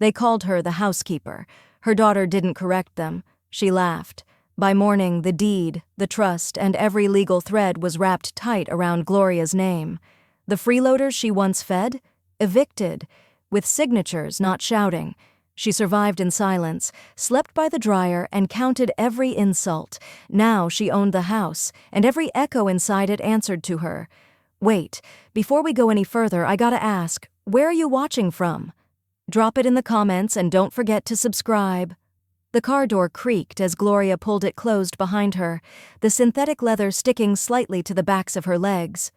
They called her the housekeeper. Her daughter didn't correct them. She laughed. By morning, the deed, the trust, and every legal thread was wrapped tight around Gloria's name. The freeloaders she once fed? Evicted. With signatures, not shouting. She survived in silence, slept by the dryer, and counted every insult. Now she owned the house, and every echo inside it answered to her. Wait, before we go any further, I gotta ask, where are you watching from? Drop it in the comments and don't forget to subscribe. The car door creaked as Gloria pulled it closed behind her, the synthetic leather sticking slightly to the backs of her legs.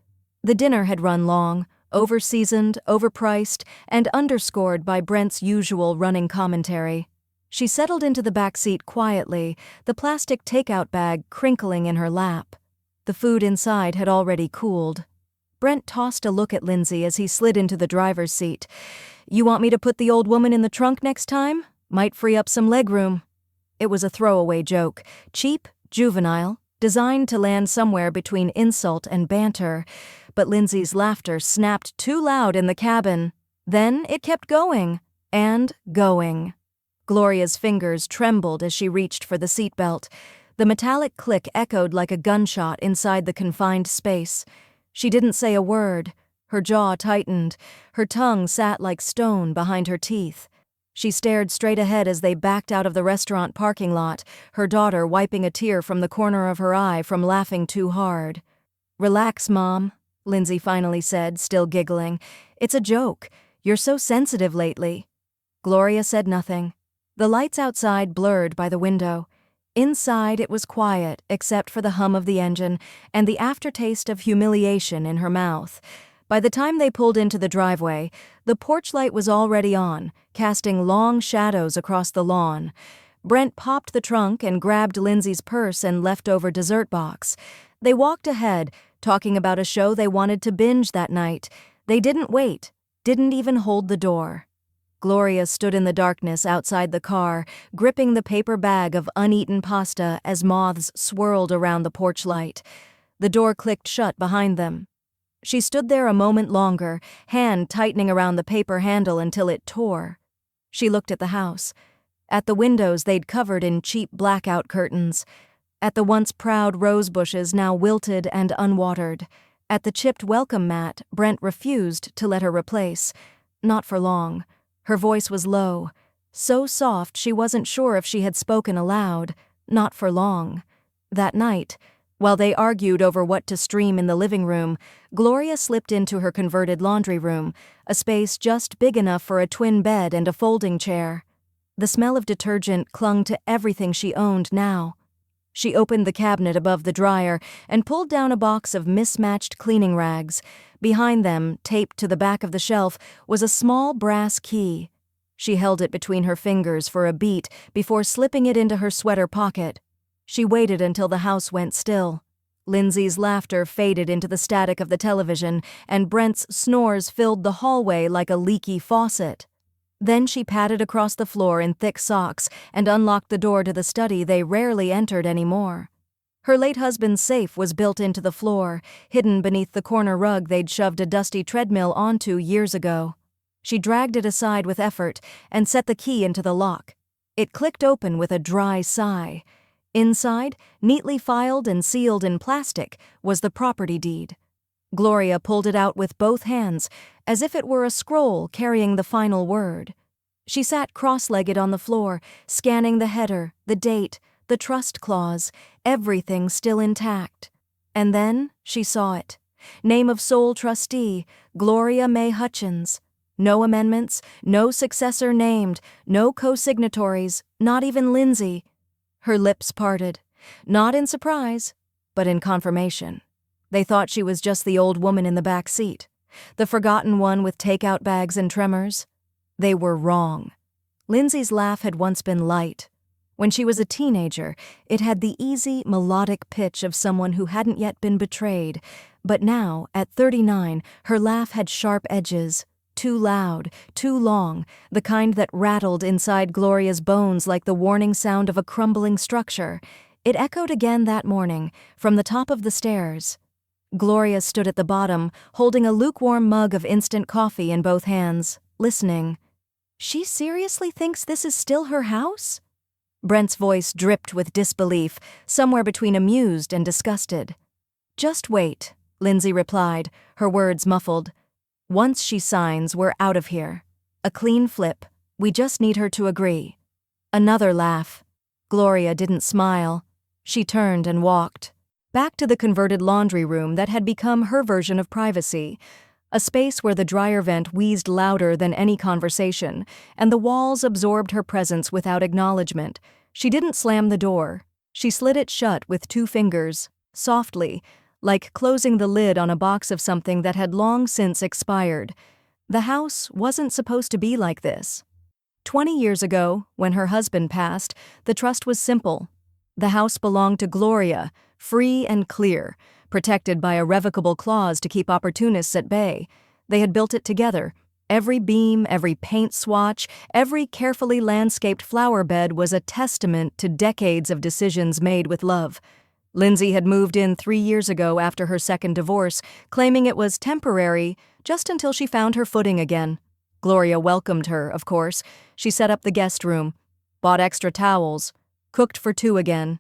The dinner had run long, over-seasoned, overpriced, and underscored by Brent's usual running commentary. She settled into the back seat quietly, the plastic takeout bag crinkling in her lap. The food inside had already cooled. Brent tossed a look at Lindsay as he slid into the driver's seat. You want me to put the old woman in the trunk next time? Might free up some legroom. It was a throwaway joke, cheap, juvenile, designed to land somewhere between insult and banter, but Lindsay's laughter snapped too loud in the cabin. Then it kept going, and going. Gloria's fingers trembled as she reached for the seatbelt. The metallic click echoed like a gunshot inside the confined space. She didn't say a word. Her jaw tightened. Her tongue sat like stone behind her teeth. She stared straight ahead as they backed out of the restaurant parking lot, her daughter wiping a tear from the corner of her eye from laughing too hard. Relax, Mom, Lindsay finally said, still giggling. It's a joke. You're so sensitive lately. Gloria said nothing. The lights outside blurred by the window. Inside it was quiet, except for the hum of the engine and the aftertaste of humiliation in her mouth. By the time they pulled into the driveway, the porch light was already on, casting long shadows across the lawn. Brent popped the trunk and grabbed Lindsay's purse and leftover dessert box. They walked ahead, talking about a show they wanted to binge that night. They didn't wait, didn't even hold the door. Gloria stood in the darkness outside the car, gripping the paper bag of uneaten pasta as moths swirled around the porch light. The door clicked shut behind them. She stood there a moment longer, hand tightening around the paper handle until it tore. She looked at the house. At the windows they'd covered in cheap blackout curtains. At the once proud rose bushes now wilted and unwatered. At the chipped welcome mat Brent refused to let her replace. Not for long. Her voice was low. So soft she wasn't sure if she had spoken aloud. Not for long. That night, while they argued over what to stream in the living room, Gloria slipped into her converted laundry room, a space just big enough for a twin bed and a folding chair. The smell of detergent clung to everything she owned now. She opened the cabinet above the dryer and pulled down a box of mismatched cleaning rags. Behind them, taped to the back of the shelf, was a small brass key. She held it between her fingers for a beat before slipping it into her sweater pocket. She waited until the house went still. Lindsay's laughter faded into the static of the television, and Brent's snores filled the hallway like a leaky faucet. Then she padded across the floor in thick socks and unlocked the door to the study they rarely entered anymore. Her late husband's safe was built into the floor, hidden beneath the corner rug they'd shoved a dusty treadmill onto years ago. She dragged it aside with effort and set the key into the lock. It clicked open with a dry sigh. Inside, neatly filed and sealed in plastic, was the property deed. Gloria pulled it out with both hands, as if it were a scroll carrying the final word. She sat cross-legged on the floor, scanning the header, the date, the trust clause, everything still intact. And then she saw it. Name of sole trustee, Gloria May Hutchins. No amendments, no successor named, no co-signatories, not even Lindsay. Her lips parted, not in surprise, but in confirmation. They thought she was just the old woman in the back seat, the forgotten one with takeout bags and tremors. They were wrong. Lindsay's laugh had once been light. When she was a teenager, it had the easy, melodic pitch of someone who hadn't yet been betrayed. But now, at 39, her laugh had sharp edges. Too loud, too long, the kind that rattled inside Gloria's bones like the warning sound of a crumbling structure. It echoed again that morning, from the top of the stairs. Gloria stood at the bottom, holding a lukewarm mug of instant coffee in both hands, listening. She seriously thinks this is still her house? Brent's voice dripped with disbelief, somewhere between amused and disgusted. Just wait, Lindsay replied, her words muffled. Once she signs, we're out of here. A clean flip. We just need her to agree. Another laugh. Gloria didn't smile. She turned and walked. Back to the converted laundry room that had become her version of privacy. A space where the dryer vent wheezed louder than any conversation, and the walls absorbed her presence without acknowledgement. She didn't slam the door. She slid it shut with 2 fingers, softly, like closing the lid on a box of something that had long since expired. The house wasn't supposed to be like this. 20 years ago, when her husband passed, the trust was simple. The house belonged to Gloria, free and clear, protected by a revocable clause to keep opportunists at bay. They had built it together. Every beam, every paint swatch, every carefully landscaped flower bed was a testament to decades of decisions made with love. Lindsay had moved in 3 years ago after her second divorce, claiming it was temporary, just until she found her footing again. Gloria welcomed her, of course. She set up the guest room, bought extra towels, cooked for 2 again.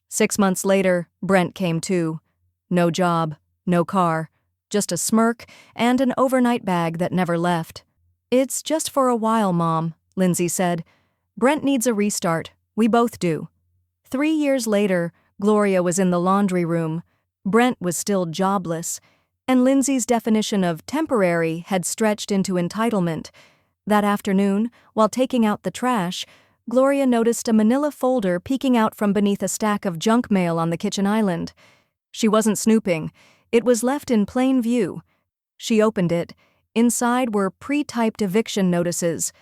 6 months later, Brent came too. No job, no car, just a smirk and an overnight bag that never left. It's just for a while, Mom, Lindsay said. Brent needs a restart. We both do. 3 years later, Gloria was in the laundry room. Brent was still jobless, and Lindsay's definition of temporary had stretched into entitlement. That afternoon, while taking out the trash, Gloria noticed a manila folder peeking out from beneath a stack of junk mail on the kitchen island. She wasn't snooping. It was left in plain view. She opened it. Inside were pre-typed eviction notices.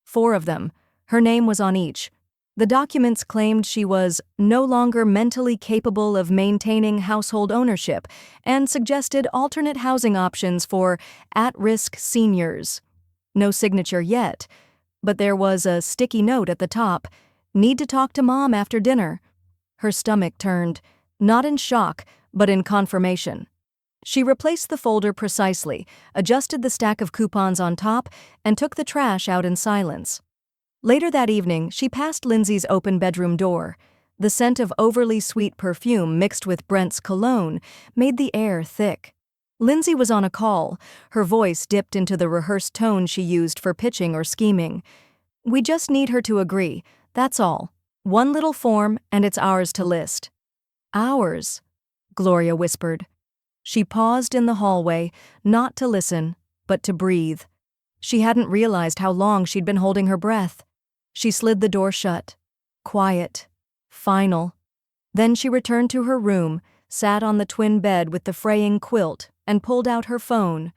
4 of them. Her name was on each. The documents claimed she was no longer mentally capable of maintaining household ownership and suggested alternate housing options for at-risk seniors. No signature yet, but there was a sticky note at the top. Need to talk to Mom after dinner. Her stomach turned, not in shock, but in confirmation. She replaced the folder precisely, adjusted the stack of coupons on top, and took the trash out in silence. Later that evening, she passed Lindsay's open bedroom door. The scent of overly sweet perfume mixed with Brent's cologne made the air thick. Lindsay was on a call. Her voice dipped into the rehearsed tone she used for pitching or scheming. We just need her to agree, that's all. 1 little form, and it's ours to list. Ours, Gloria whispered. She paused in the hallway, not to listen, but to breathe. She hadn't realized how long she'd been holding her breath. She slid the door shut. Quiet. Final. Then she returned to her room, sat on the twin bed with the fraying quilt, and pulled out her phone.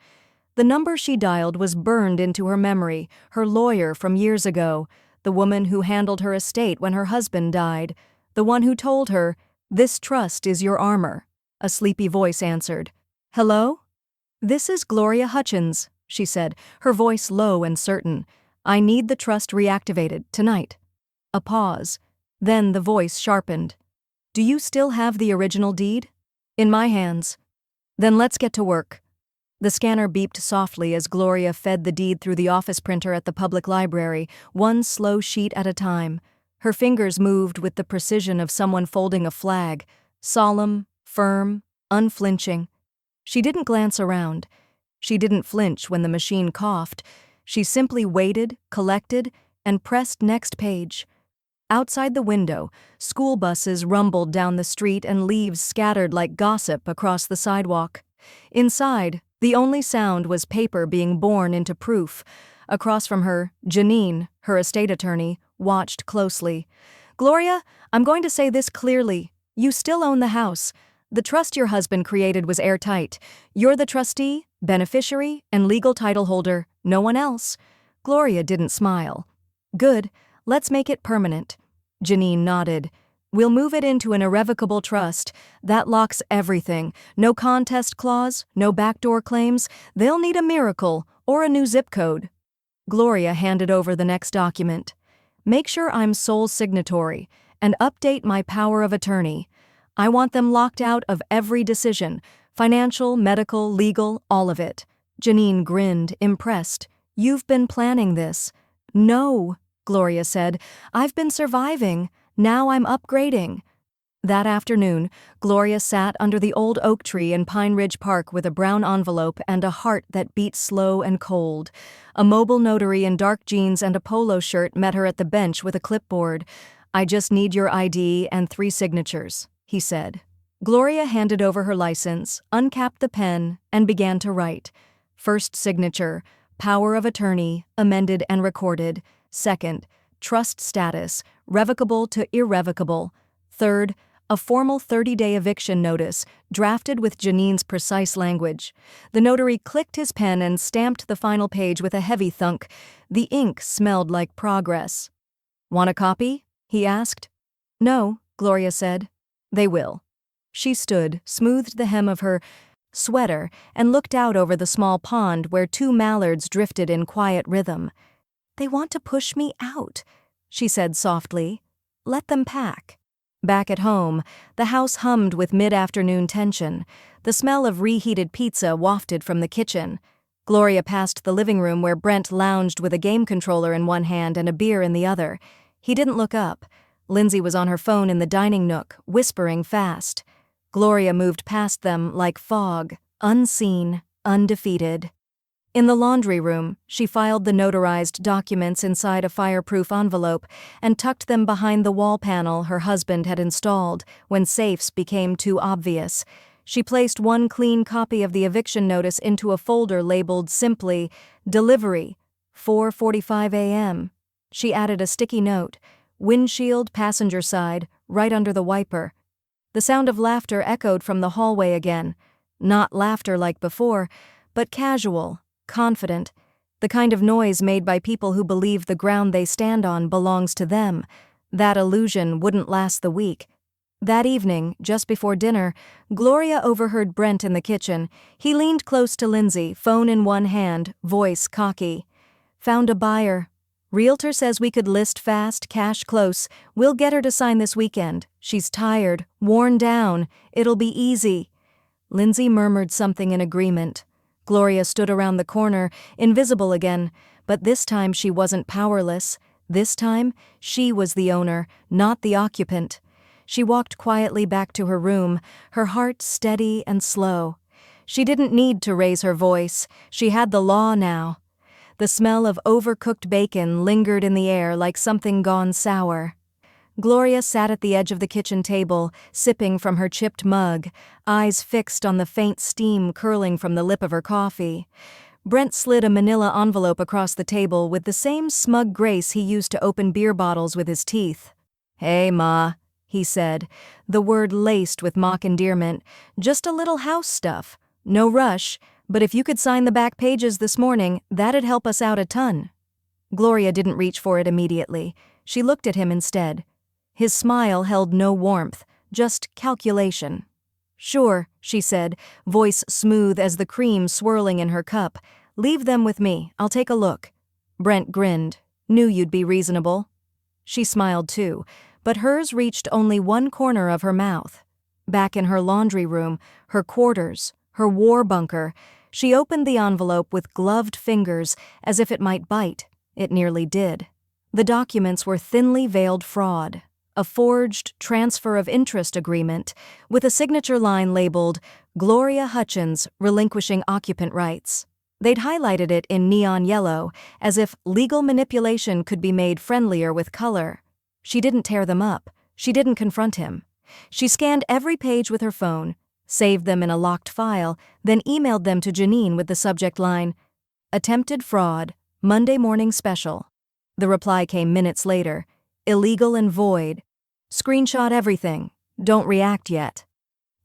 The number she dialed was burned into her memory, her lawyer from years ago, the woman who handled her estate when her husband died, the one who told her, "This trust is your armor." A sleepy voice answered. "Hello?" "This is Gloria Hutchins," she said, her voice low and certain. "I need the trust reactivated, tonight." A pause. Then the voice sharpened. "Do you still have the original deed?" "In my hands." "Then let's get to work." The scanner beeped softly as Gloria fed the deed through the office printer at the public library, 1 slow sheet at a time. Her fingers moved with the precision of someone folding a flag, solemn, firm, unflinching. She didn't glance around. She didn't flinch when the machine coughed. She simply waited, collected, and pressed next page. Outside the window, school buses rumbled down the street and leaves scattered like gossip across the sidewalk. Inside, the only sound was paper being borne into proof. Across from her, Janine, her estate attorney, watched closely. "Gloria, I'm going to say this clearly. You still own the house. The trust your husband created was airtight. You're the trustee, beneficiary, and legal title holder, no one else." Gloria didn't smile. "Good. Let's make it permanent." Janine nodded. "We'll move it into an irrevocable trust. That locks everything. No contest clause, no backdoor claims. They'll need a miracle or a new zip code." Gloria handed over the next document. "Make sure I'm sole signatory and update my power of attorney. I want them locked out of every decision, financial, medical, legal, all of it." Janine grinned, impressed. "You've been planning this." No, Gloria said. I've been surviving. Now I'm upgrading. That afternoon, Gloria sat under the old oak tree in Pine Ridge Park with a brown envelope and a heart that beat slow and cold. A mobile notary in dark jeans and a polo shirt met her at the bench with a clipboard. "I just need your ID and 3 signatures," he said. Gloria handed over her license, uncapped the pen, and began to write. First signature, power of attorney, amended and recorded. Second, trust status, revocable to irrevocable. Third, a formal 30-day eviction notice, drafted with Janine's precise language. The notary clicked his pen and stamped the final page with a heavy thunk. The ink smelled like progress. "Want a copy?" he asked. "No," Gloria said. "They will." She stood, smoothed the hem of her sweater, and looked out over the small pond where 2 mallards drifted in quiet rhythm. "They want to push me out," she said softly. "Let them pack." Back at home, the house hummed with mid-afternoon tension. The smell of reheated pizza wafted from the kitchen. Gloria passed the living room where Brent lounged with a game controller in one hand and a beer in the other. He didn't look up. Lindsay was on her phone in the dining nook, whispering fast. Gloria moved past them like fog, unseen, undefeated. In the laundry room, she filed the notarized documents inside a fireproof envelope and tucked them behind the wall panel her husband had installed when safes became too obvious. She placed one clean copy of the eviction notice into a folder labeled simply, "Delivery, 4:45 a.m." She added a sticky note, "Windshield, passenger side, right under the wiper." The sound of laughter echoed from the hallway again. Not laughter like before, but casual, confident, the kind of noise made by people who believe the ground they stand on belongs to them. That illusion wouldn't last the week. That evening, just before dinner, Gloria overheard Brent in the kitchen. He leaned close to Lindsay, phone in one hand, voice cocky. "Found a buyer. Realtor says we could list fast, cash close. We'll get her to sign this weekend. She's tired, worn down. It'll be easy." Lindsay murmured something in agreement. Gloria stood around the corner, invisible again, but this time she wasn't powerless. This time, she was the owner, not the occupant. She walked quietly back to her room, her heart steady and slow. She didn't need to raise her voice. She had the law now. The smell of overcooked bacon lingered in the air like something gone sour. Gloria sat at the edge of the kitchen table, sipping from her chipped mug, eyes fixed on the faint steam curling from the lip of her coffee. Brent slid a manila envelope across the table with the same smug grace he used to open beer bottles with his teeth. "Hey, Ma," he said, the word laced with mock endearment. "Just a little house stuff. No rush, but if you could sign the back pages this morning, that'd help us out a ton." Gloria didn't reach for it immediately. She looked at him instead. His smile held no warmth, just calculation. "Sure," she said, voice smooth as the cream swirling in her cup. "Leave them with me. I'll take a look." Brent grinned. "Knew you'd be reasonable." She smiled too, but hers reached only one corner of her mouth. Back in her laundry room, her quarters, her war bunker, she opened the envelope with gloved fingers as if it might bite. It nearly did. The documents were thinly veiled fraud. A forged transfer of interest agreement with a signature line labeled "Gloria Hutchins relinquishing occupant rights." They'd highlighted it in neon yellow, as if legal manipulation could be made friendlier with color. She didn't tear them up. She didn't confront him. She scanned every page with her phone, saved them in a locked file, then emailed them to Janine with the subject line, "Attempted fraud, Monday morning special." The reply came minutes later, "Illegal and void. Screenshot everything. Don't react yet."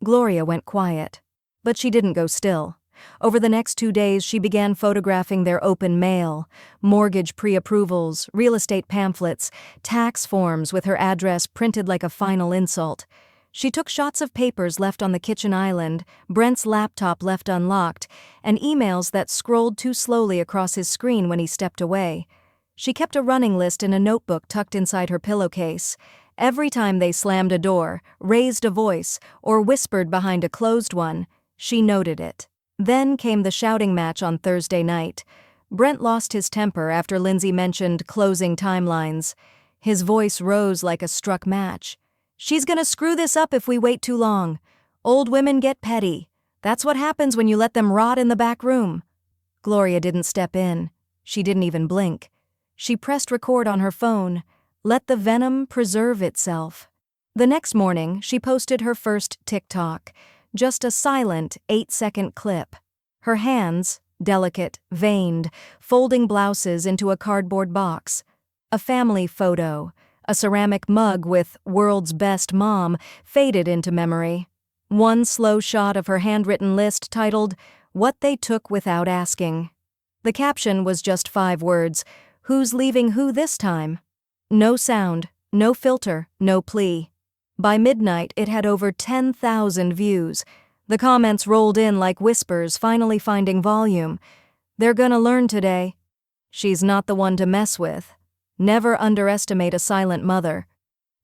Gloria went quiet. But she didn't go still. Over the next 2 days, she began photographing their open mail, mortgage pre-approvals, real estate pamphlets, tax forms with her address printed like a final insult. She took shots of papers left on the kitchen island, Brent's laptop left unlocked, and emails that scrolled too slowly across his screen when he stepped away. She kept a running list in a notebook tucked inside her pillowcase. Every time they slammed a door, raised a voice, or whispered behind a closed one, she noted it. Then came the shouting match on Thursday night. Brent lost his temper after Lindsay mentioned closing timelines. His voice rose like a struck match. "She's gonna screw this up if we wait too long. Old women get petty. That's what happens when you let them rot in the back room." Gloria didn't step in. She didn't even blink. She pressed record on her phone. Let the venom preserve itself. The next morning, she posted her first TikTok. Just a silent 8-second clip. Her hands, delicate, veined, folding blouses into a cardboard box. A family photo. A ceramic mug with "World's Best Mom" faded into memory. One slow shot of her handwritten list titled, "What They Took Without Asking." The caption was just 5 words. Who's leaving who this time? No sound, no filter, no plea. By midnight, it had over 10,000 views. The comments rolled in like whispers finally finding volume. "They're gonna learn today. She's not the one to mess with. Never underestimate a silent mother."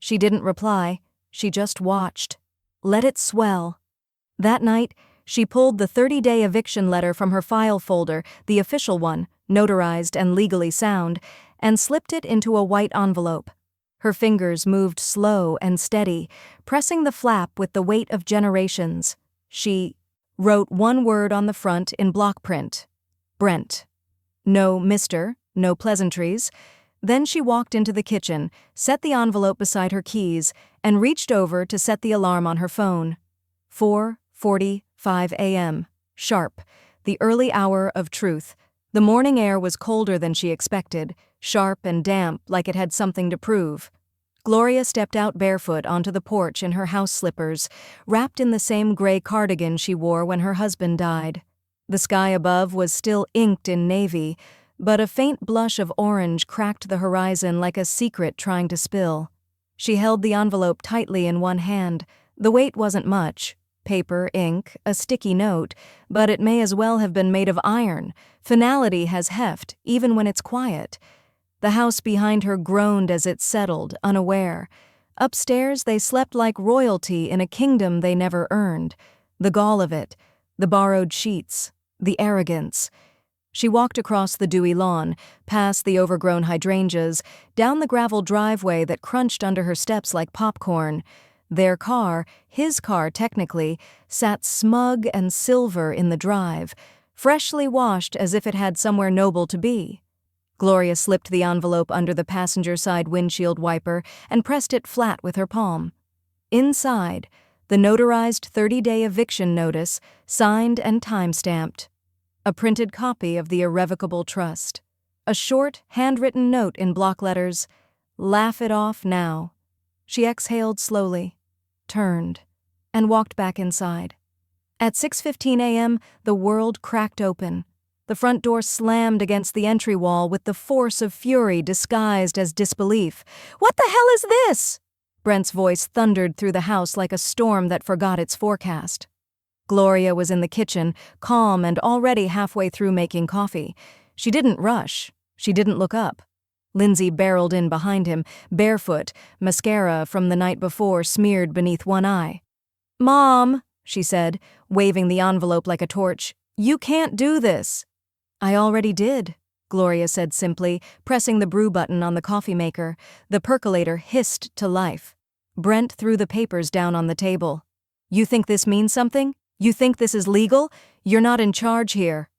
She didn't reply. She just watched. Let it swell. That night, she pulled the 30-day eviction letter from her file folder, the official one, notarized and legally sound, and slipped it into a white envelope. Her fingers moved slow and steady, pressing the flap with the weight of generations. She wrote one word on the front in block print. Brent. No Mr., no pleasantries. Then she walked into the kitchen, set the envelope beside her keys, and reached over to set the alarm on her phone. 4:45 a.m. Sharp. The early hour of truth. The morning air was colder than she expected, sharp and damp like it had something to prove. Gloria stepped out barefoot onto the porch in her house slippers, wrapped in the same gray cardigan she wore when her husband died. The sky above was still inked in navy, but a faint blush of orange cracked the horizon like a secret trying to spill. She held the envelope tightly in one hand. The weight wasn't much. Paper, ink, a sticky note, but it may as well have been made of iron. Finality has heft, even when it's quiet. The house behind her groaned as it settled, unaware. Upstairs, they slept like royalty in a kingdom they never earned. The gall of it, the borrowed sheets, the arrogance. She walked across the dewy lawn, past the overgrown hydrangeas, down the gravel driveway that crunched under her steps like popcorn. Their car, his car technically, sat smug and silver in the drive, freshly washed as if it had somewhere noble to be. Gloria slipped the envelope under the passenger side windshield wiper and pressed it flat with her palm. Inside, the notarized 30-day eviction notice, signed and time-stamped. A printed copy of the irrevocable trust. A short, handwritten note in block letters, "Laugh it off now." She exhaled slowly, turned, and walked back inside. At 6:15 a.m., the world cracked open. The front door slammed against the entry wall with the force of fury disguised as disbelief. "What the hell is this?" Brent's voice thundered through the house like a storm that forgot its forecast. Gloria was in the kitchen, calm and already halfway through making coffee. She didn't rush. She didn't look up. Lindsay barreled in behind him, barefoot, mascara from the night before smeared beneath one eye. "Mom," she said, waving the envelope like a torch, "you can't do this." "I already did," Gloria said simply, pressing the brew button on the coffee maker. The percolator hissed to life. Brent threw the papers down on the table. "You think this means something? You think this is legal? You're not in charge here."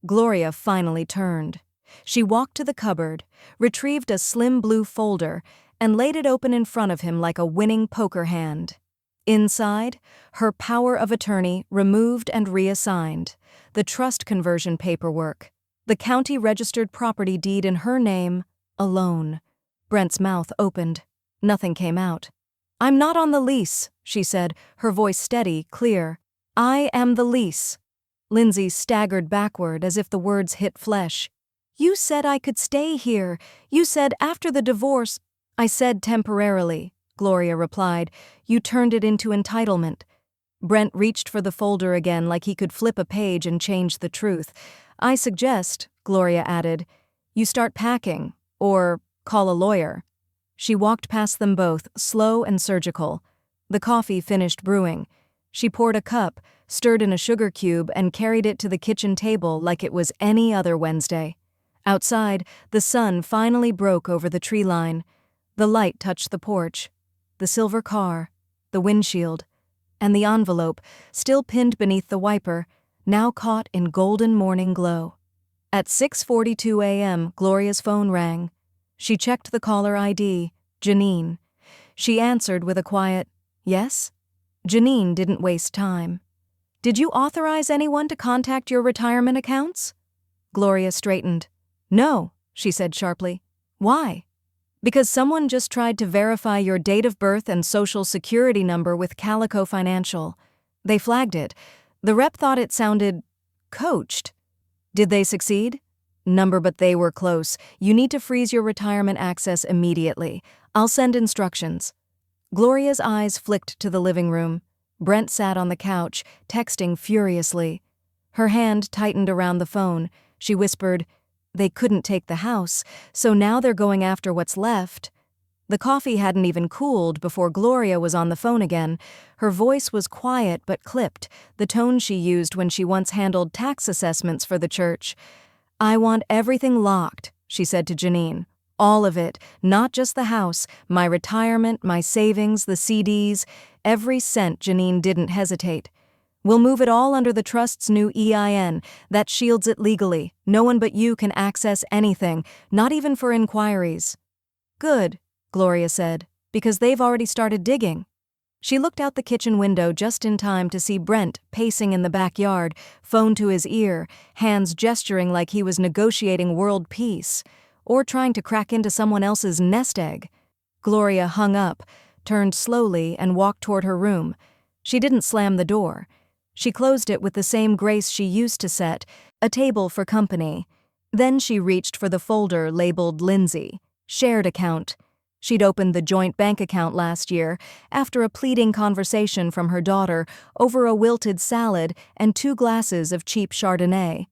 Gloria finally turned. She walked to the cupboard, retrieved a slim blue folder, and laid it open in front of him like a winning poker hand. Inside, her power of attorney removed and reassigned, the trust conversion paperwork, the county-registered property deed in her name, alone. Brent's mouth opened. Nothing came out. "I'm not on the lease," she said, her voice steady, clear. "I am the lease." Lindsay staggered backward as if the words hit flesh. "You said I could stay here. You said after the divorce." "I said temporarily," Gloria replied. "You turned it into entitlement." Brent reached for the folder again like he could flip a page and change the truth. "I suggest," Gloria added, "you start packing, or call a lawyer." She walked past them both, slow and surgical. The coffee finished brewing. She poured a cup, stirred in a sugar cube, and carried it to the kitchen table like it was any other Wednesday. Outside, the sun finally broke over the tree line. The light touched the porch, the silver car, the windshield, and the envelope, still pinned beneath the wiper, now caught in golden morning glow. At 6:42 a.m., Gloria's phone rang. She checked the caller ID, Janine. She answered with a quiet, "Yes?" Janine didn't waste time. "Did you authorize anyone to contact your retirement accounts?" Gloria straightened. "No," she said sharply. "Why?" "Because someone just tried to verify your date of birth and social security number with Calico Financial. They flagged it. The rep thought it sounded coached." "Did they succeed?" "Number, but they were close. You need to freeze your retirement access immediately. I'll send instructions." Gloria's eyes flicked to the living room. Brent sat on the couch, texting furiously. Her hand tightened around the phone. She whispered, "They couldn't take the house, so now they're going after what's left." The coffee hadn't even cooled before Gloria was on the phone again. Her voice was quiet but clipped, the tone she used when she once handled tax assessments for the church. "I want everything locked," she said to Janine. "All of it, not just the house, my retirement, my savings, the CDs, every cent." Janine didn't hesitate. "We'll move it all under the trust's new EIN. That shields it legally. No one but you can access anything, not even for inquiries." "Good," Gloria said, "because they've already started digging." She looked out the kitchen window just in time to see Brent pacing in the backyard, phone to his ear, hands gesturing like he was negotiating world peace, or trying to crack into someone else's nest egg. Gloria hung up, turned slowly, and walked toward her room. She didn't slam the door. She closed it with the same grace she used to set, a table for company. Then she reached for the folder labeled Lindsay, shared account. She'd opened the joint bank account last year, after a pleading conversation from her daughter over a wilted salad and 2 glasses of cheap Chardonnay.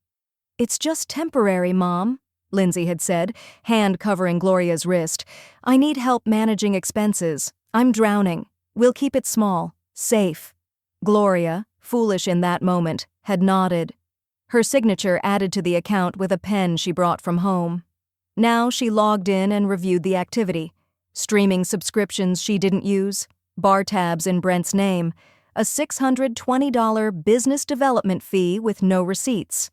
"It's just temporary, Mom," Lindsay had said, hand covering Gloria's wrist. "I need help managing expenses. I'm drowning. We'll keep it small, safe." Gloria, foolish in that moment, had nodded. Her signature added to the account with a pen she brought from home. Now she logged in and reviewed the activity. Streaming subscriptions she didn't use, bar tabs in Brent's name, a $620 business development fee with no receipts.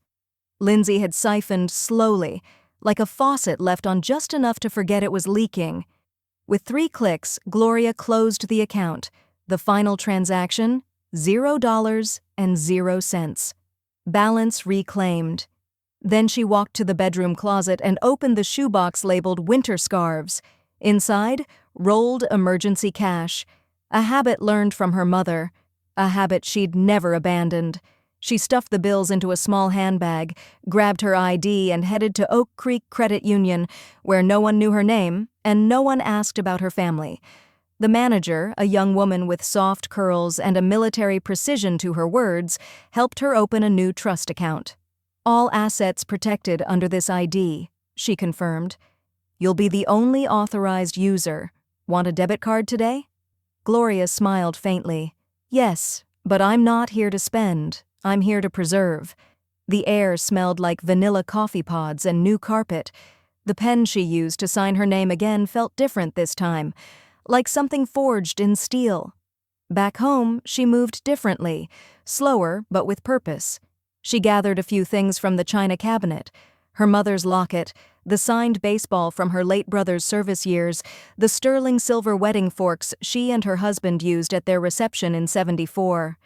Lindsay had siphoned slowly, like a faucet left on just enough to forget it was leaking. With 3 clicks, Gloria closed the account. The final transaction, $0.00. Balance reclaimed. Then she walked to the bedroom closet and opened the shoebox labeled winter scarves. Inside, rolled emergency cash, a habit learned from her mother, a habit she'd never abandoned. She stuffed the bills into a small handbag, grabbed her ID, and headed to Oak Creek Credit Union, where no one knew her name and no one asked about her family. The manager, a young woman with soft curls and a military precision to her words, helped her open a new trust account. "All assets protected under this ID," she confirmed. "You'll be the only authorized user. Want a debit card today?" Gloria smiled faintly. "Yes, but I'm not here to spend. I'm here to preserve." The air smelled like vanilla coffee pods and new carpet. The pen she used to sign her name again felt different this time, like something forged in steel. Back home, she moved differently, slower but with purpose. She gathered a few things from the china cabinet: her mother's locket, the signed baseball from her late brother's service years, the sterling silver wedding forks she and her husband used at their reception in '74.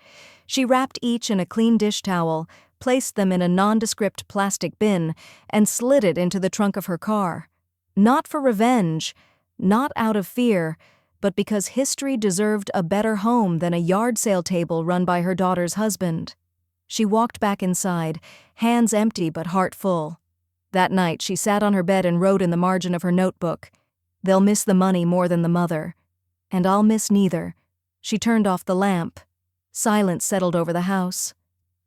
She wrapped each in a clean dish towel, placed them in a nondescript plastic bin, and slid it into the trunk of her car. Not for revenge, not out of fear, but because history deserved a better home than a yard sale table run by her daughter's husband. She walked back inside, hands empty but heart full. That night she sat on her bed and wrote in the margin of her notebook, "They'll miss the money more than the mother. And I'll miss neither." She turned off the lamp. Silence settled over the house.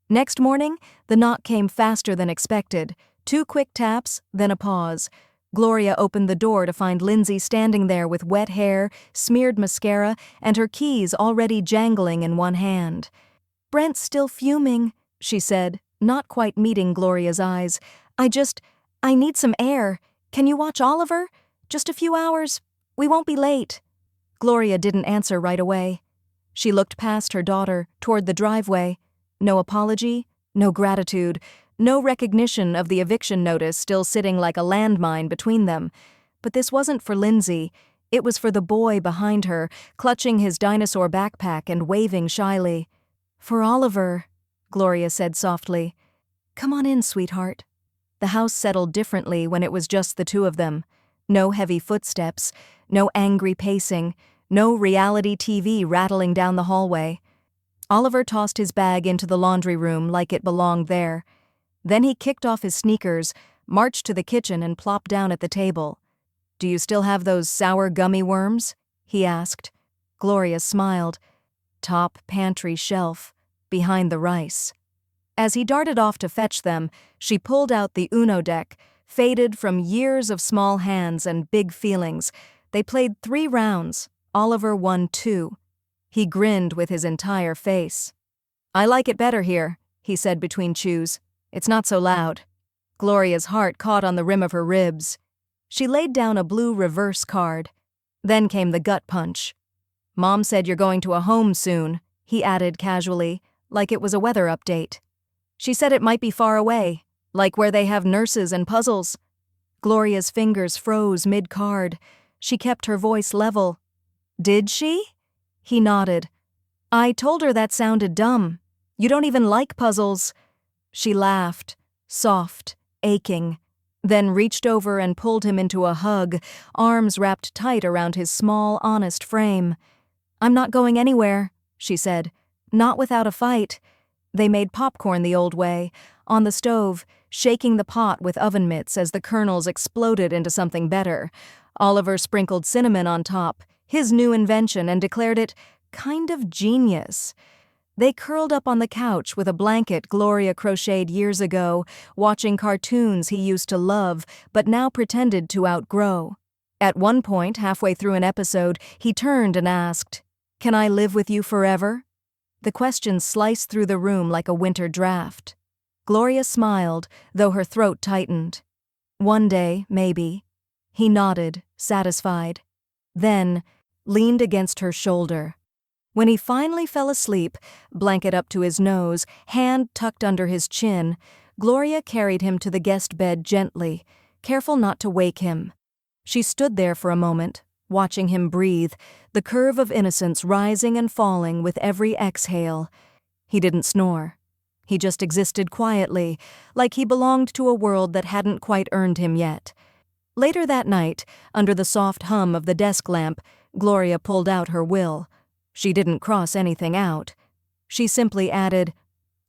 Next morning, the knock came faster than expected. 2 quick taps, then a pause. Gloria opened the door to find Lindsay standing there with wet hair, smeared mascara, and her keys already jangling in one hand. "Brent's still fuming," she said, not quite meeting Gloria's eyes. I I need some air. Can you watch Oliver? Just a few hours. We won't be late." Gloria didn't answer right away. She looked past her daughter, toward the driveway. No apology, no gratitude, no recognition of the eviction notice still sitting like a landmine between them. But this wasn't for Lindsay. It was for the boy behind her, clutching his dinosaur backpack and waving shyly. "For Oliver," Gloria said softly. "Come on in, sweetheart." The house settled differently when it was just the two of them. No heavy footsteps, no angry pacing, no reality TV rattling down the hallway. Oliver tossed his bag into the laundry room like it belonged there. Then he kicked off his sneakers, marched to the kitchen and plopped down at the table. "Do you still have those sour gummy worms?" he asked. Gloria smiled. Top pantry shelf, behind the rice. As he darted off to fetch them, she pulled out the Uno deck, faded from years of small hands and big feelings. They played 3 rounds. Oliver won 2. He grinned with his entire face. "I like it better here," he said between chews. "It's not so loud." Gloria's heart caught on the rim of her ribs. She laid down a blue reverse card. Then came the gut punch. "Mom said you're going to a home soon," he added casually, like it was a weather update. "She said it might be far away, like where they have nurses and puzzles." Gloria's fingers froze mid-card. She kept her voice level. "Did she?" He nodded. "I told her that sounded dumb. You don't even like puzzles." She laughed, soft, aching, then reached over and pulled him into a hug, arms wrapped tight around his small, honest frame. "I'm not going anywhere," she said. "Not without a fight." They made popcorn the old way, on the stove, shaking the pot with oven mitts as the kernels exploded into something better. Oliver sprinkled cinnamon on top, his new invention, and declared it kind of genius. They curled up on the couch with a blanket Gloria crocheted years ago, watching cartoons he used to love but now pretended to outgrow. At one point, halfway through an episode, he turned and asked, "Can I live with you forever?" The question sliced through the room like a winter draft. Gloria smiled, though her throat tightened. "One day, maybe." He nodded, satisfied. Then leaned against her shoulder. When he finally fell asleep, blanket up to his nose, hand tucked under his chin, Gloria carried him to the guest bed gently, careful not to wake him. She stood there for a moment, watching him breathe, the curve of innocence rising and falling with every exhale. He didn't snore. He just existed quietly, like he belonged to a world that hadn't quite earned him yet. Later that night, under the soft hum of the desk lamp, Gloria pulled out her will. She didn't cross anything out. She simply added,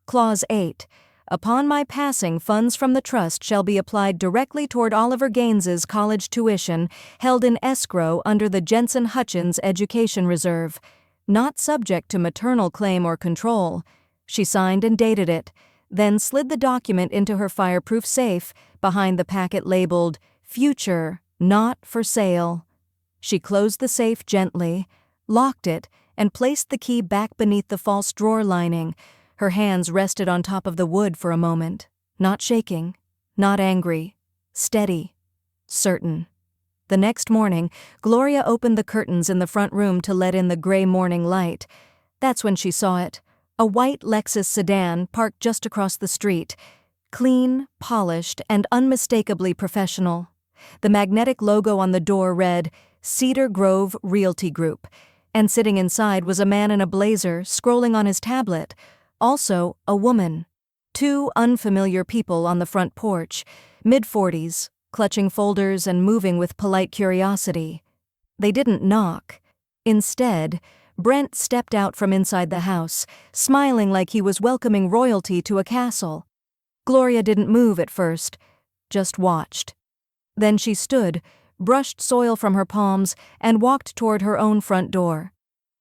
"Clause 8. Upon my passing, funds from the trust shall be applied directly toward Oliver Gaines's college tuition, held in escrow under the Jensen Hutchins Education Reserve, not subject to maternal claim or control." She signed and dated it, then slid the document into her fireproof safe behind the packet labeled, "Future, not for sale." She closed the safe gently, locked it, and placed the key back beneath the false drawer lining. Her hands rested on top of the wood for a moment, not shaking, not angry, steady, certain. The next morning, Gloria opened the curtains in the front room to let in the gray morning light. That's when she saw it, a white Lexus sedan parked just across the street, clean, polished, and unmistakably professional. The magnetic logo on the door read, "Cedar Grove Realty Group," and sitting inside was a man in a blazer scrolling on his tablet. Also, a woman. 2 unfamiliar people on the front porch, mid-40s, clutching folders and moving with polite curiosity. They didn't knock. Instead, Brent stepped out from inside the house, smiling like he was welcoming royalty to a castle. Gloria didn't move at first, just watched. Then she stood, brushed soil from her palms, and walked toward her own front door.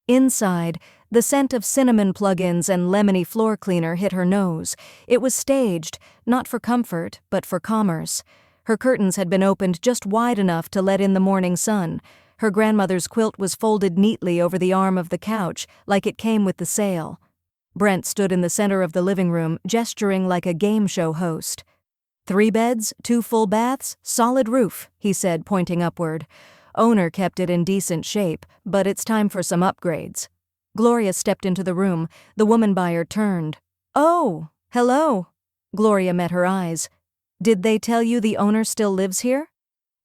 Inside, the scent of cinnamon plug-ins and lemony floor cleaner hit her nose. It was staged, not for comfort, but for commerce. Her curtains had been opened just wide enough to let in the morning sun. Her grandmother's quilt was folded neatly over the arm of the couch, like it came with the sale. Brent stood in the center of the living room, gesturing like a game show host. 3 beds, 2 full baths, solid roof, he said, pointing upward. Owner kept it in decent shape, but it's time for some upgrades. Gloria stepped into the room. The woman buyer turned. Oh, hello. Gloria met her eyes. Did they tell you the owner still lives here?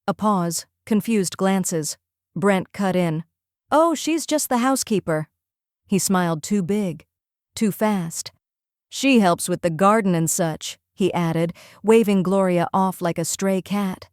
A pause, confused glances. Brent cut in. Oh, she's just the housekeeper. He smiled too big, too fast. She helps with the garden and such, he added, waving Gloria off like a stray cat.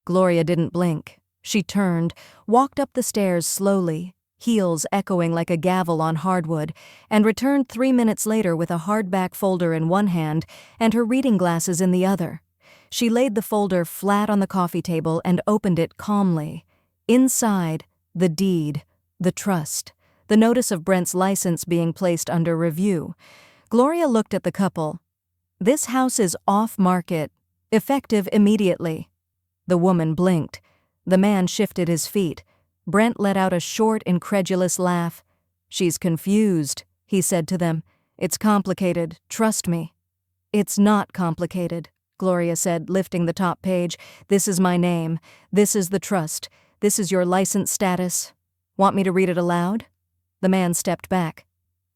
Gloria didn't blink. She turned, walked up the stairs slowly, heels echoing like a gavel on hardwood, and returned 3 minutes later with a hardback folder in one hand and her reading glasses in the other. She laid the folder flat on the coffee table and opened it calmly. Inside, the deed, the trust, the notice of Brent's license being placed under review. Gloria looked at the couple. This house is off-market, effective immediately. The woman blinked. The man shifted his feet. Brent let out a short, incredulous laugh. She's confused, he said to them. It's complicated, trust me. It's not complicated, Gloria said, lifting the top page. This is my name. This is the trust. This is your license status. Want me to read it aloud? The man stepped back.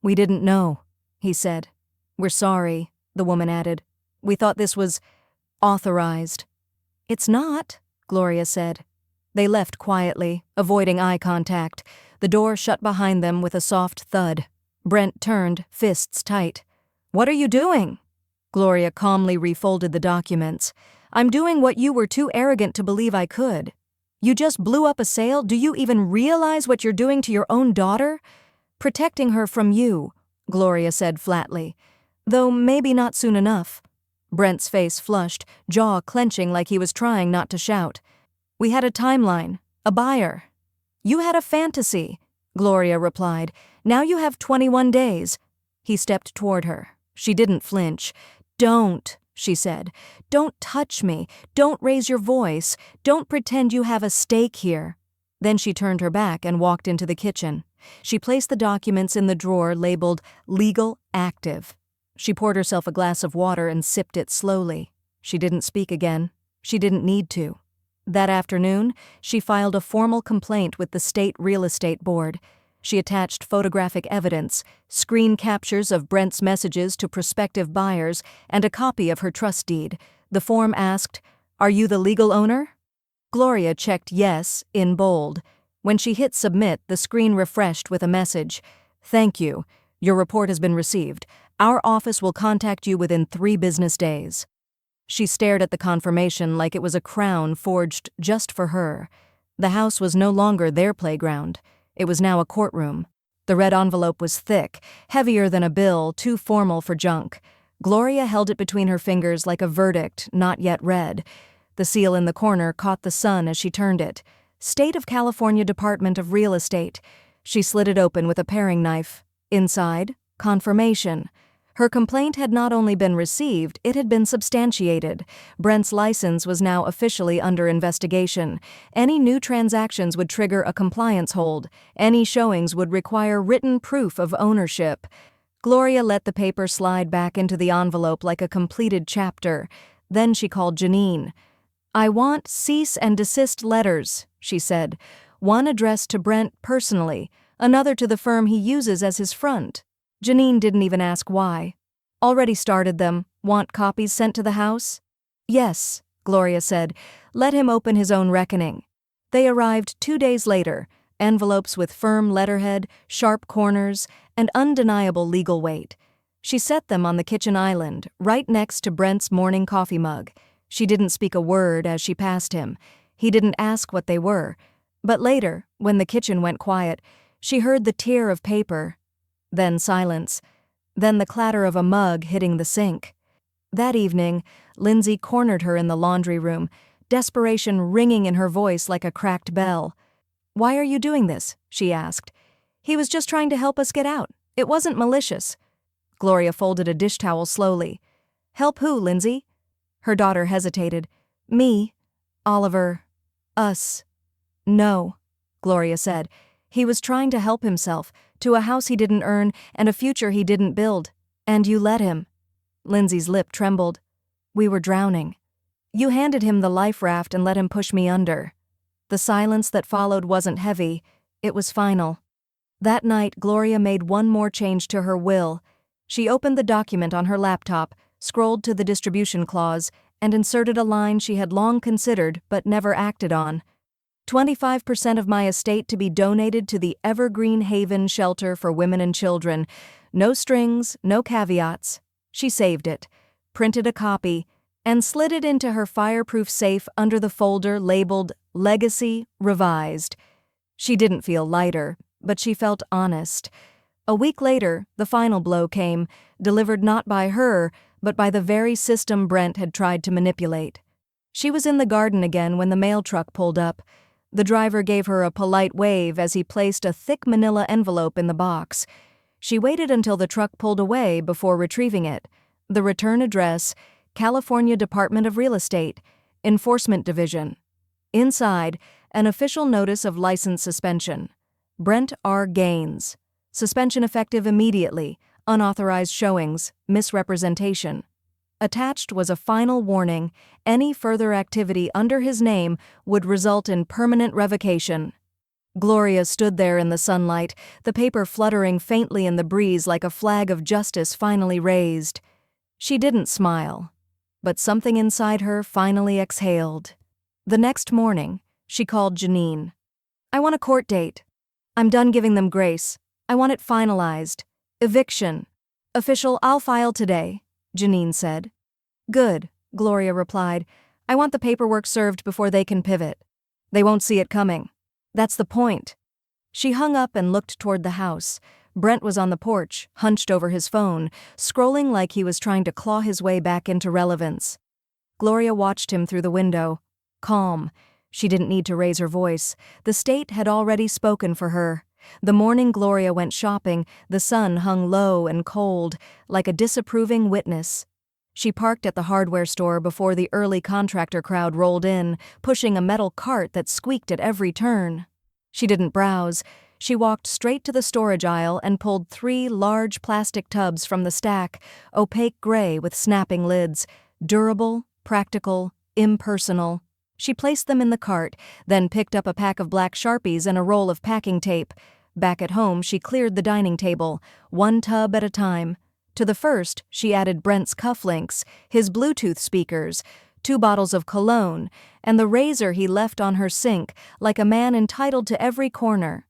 We didn't know, he said. We're sorry, the woman added. We thought this was authorized. It's not, Gloria said. They left quietly, avoiding eye contact. The door shut behind them with a soft thud. Brent turned, fists tight. What are you doing? Gloria calmly refolded the documents. I'm doing what you were too arrogant to believe I could. You just blew up a sale? Do you even realize what you're doing to your own daughter? Protecting her from you, Gloria said flatly. Though maybe not soon enough. Brent's face flushed, jaw clenching like he was trying not to shout. We had a timeline, a buyer. You had a fantasy, Gloria replied. Now you have 21 days. He stepped toward her. She didn't flinch. Don't, she said. Don't touch me. Don't raise your voice. Don't pretend you have a stake here. Then she turned her back and walked into the kitchen. She placed the documents in the drawer labeled Legal Active. She poured herself a glass of water and sipped it slowly. She didn't speak again. She didn't need to. That afternoon, she filed a formal complaint with the State Real Estate Board. She attached photographic evidence, screen captures of Brent's messages to prospective buyers, and a copy of her trust deed. The form asked, "Are you the legal owner?" Gloria checked yes in bold. When she hit submit, the screen refreshed with a message. Thank you. Your report has been received. Our office will contact you within 3 business days. She stared at the confirmation like it was a crown forged just for her. The house was no longer their playground. It was now a courtroom. The red envelope was thick, heavier than a bill, too formal for junk. Gloria held it between her fingers like a verdict not yet read. The seal in the corner caught the sun as she turned it. State of California Department of Real Estate. She slid it open with a paring knife. Inside, confirmation. Her complaint had not only been received, it had been substantiated. Brent's license was now officially under investigation. Any new transactions would trigger a compliance hold. Any showings would require written proof of ownership. Gloria let the paper slide back into the envelope like a completed chapter. Then she called Janine. I want cease and desist letters, she said. One addressed to Brent personally, another to the firm he uses as his front. Janine didn't even ask why. Already started them. Want copies sent to the house? Yes, Gloria said. Let him open his own reckoning. They arrived 2 days later, envelopes with firm letterhead, sharp corners, and undeniable legal weight. She set them on the kitchen island, right next to Brent's morning coffee mug. She didn't speak a word as she passed him. He didn't ask what they were. But later, when the kitchen went quiet, she heard the tear of paper. Then silence. Then the clatter of a mug hitting the sink. That evening, Lindsay cornered her in the laundry room, desperation ringing in her voice like a cracked bell. Why are you doing this? She asked. He was just trying to help us get out. It wasn't malicious. Gloria folded a dish towel slowly. Help who, Lindsay? Her daughter hesitated. Me. Oliver. Us. No, Gloria said. He was trying to help himself, to a house he didn't earn and a future he didn't build. And you let him. Lindsay's lip trembled. We were drowning. You handed him the life raft and let him push me under. The silence that followed wasn't heavy, it was final. That night, Gloria made one more change to her will. She opened the document on her laptop, scrolled to the distribution clause, and inserted a line she had long considered but never acted on. 25% of my estate to be donated to the Evergreen Haven Shelter for Women and Children. No strings, no caveats. She saved it, printed a copy, and slid it into her fireproof safe under the folder labeled Legacy Revised. She didn't feel lighter, but she felt honest. A week later, the final blow came, delivered not by her, but by the very system Brent had tried to manipulate. She was in the garden again when the mail truck pulled up. The driver gave her a polite wave as he placed a thick manila envelope in the box. She waited until the truck pulled away before retrieving it. The return address, California Department of Real Estate, Enforcement Division. Inside, an official notice of license suspension. Brent R. Gaines. Suspension effective immediately. Unauthorized showings. Misrepresentation. Attached was a final warning: any further activity under his name would result in permanent revocation. Gloria stood there in the sunlight, the paper fluttering faintly in the breeze like a flag of justice finally raised. She didn't smile, but something inside her finally exhaled. The next morning, she called Janine. "I want a court date. I'm done giving them grace. I want it finalized. Eviction. Official, I'll file today," Janine said. "Good," Gloria replied. "I want the paperwork served before they can pivot. They won't see it coming. That's the point." She hung up and looked toward the house. Brent was on the porch, hunched over his phone, scrolling like he was trying to claw his way back into relevance. Gloria watched him through the window. Calm. She didn't need to raise her voice. The state had already spoken for her. The morning Gloria went shopping, the sun hung low and cold, like a disapproving witness. She parked at the hardware store before the early contractor crowd rolled in, pushing a metal cart that squeaked at every turn. She didn't browse. She walked straight to the storage aisle and pulled 3 large plastic tubs from the stack, opaque gray with snapping lids. Durable, practical, impersonal. She placed them in the cart, then picked up a pack of black Sharpies and a roll of packing tape. Back at home, she cleared the dining table, 1 tub at a time. To the first, she added Brent's cufflinks, his Bluetooth speakers, 2 bottles of cologne, and the razor he left on her sink, like a man entitled to every corner.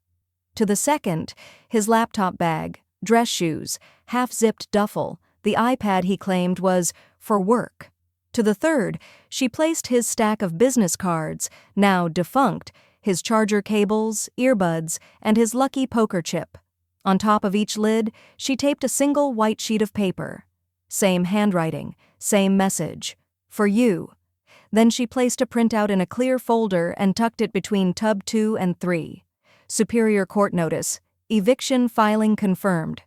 To the second, his laptop bag, dress shoes, half-zipped duffel, the iPad he claimed was for work. To the third, she placed his stack of business cards, now defunct, his charger cables, earbuds, and his lucky poker chip. On top of each lid, she taped a single white sheet of paper. Same handwriting, same message. For you. Then she placed a printout in a clear folder and tucked it between tub 2 and 3. Superior Court Notice. Eviction filing confirmed.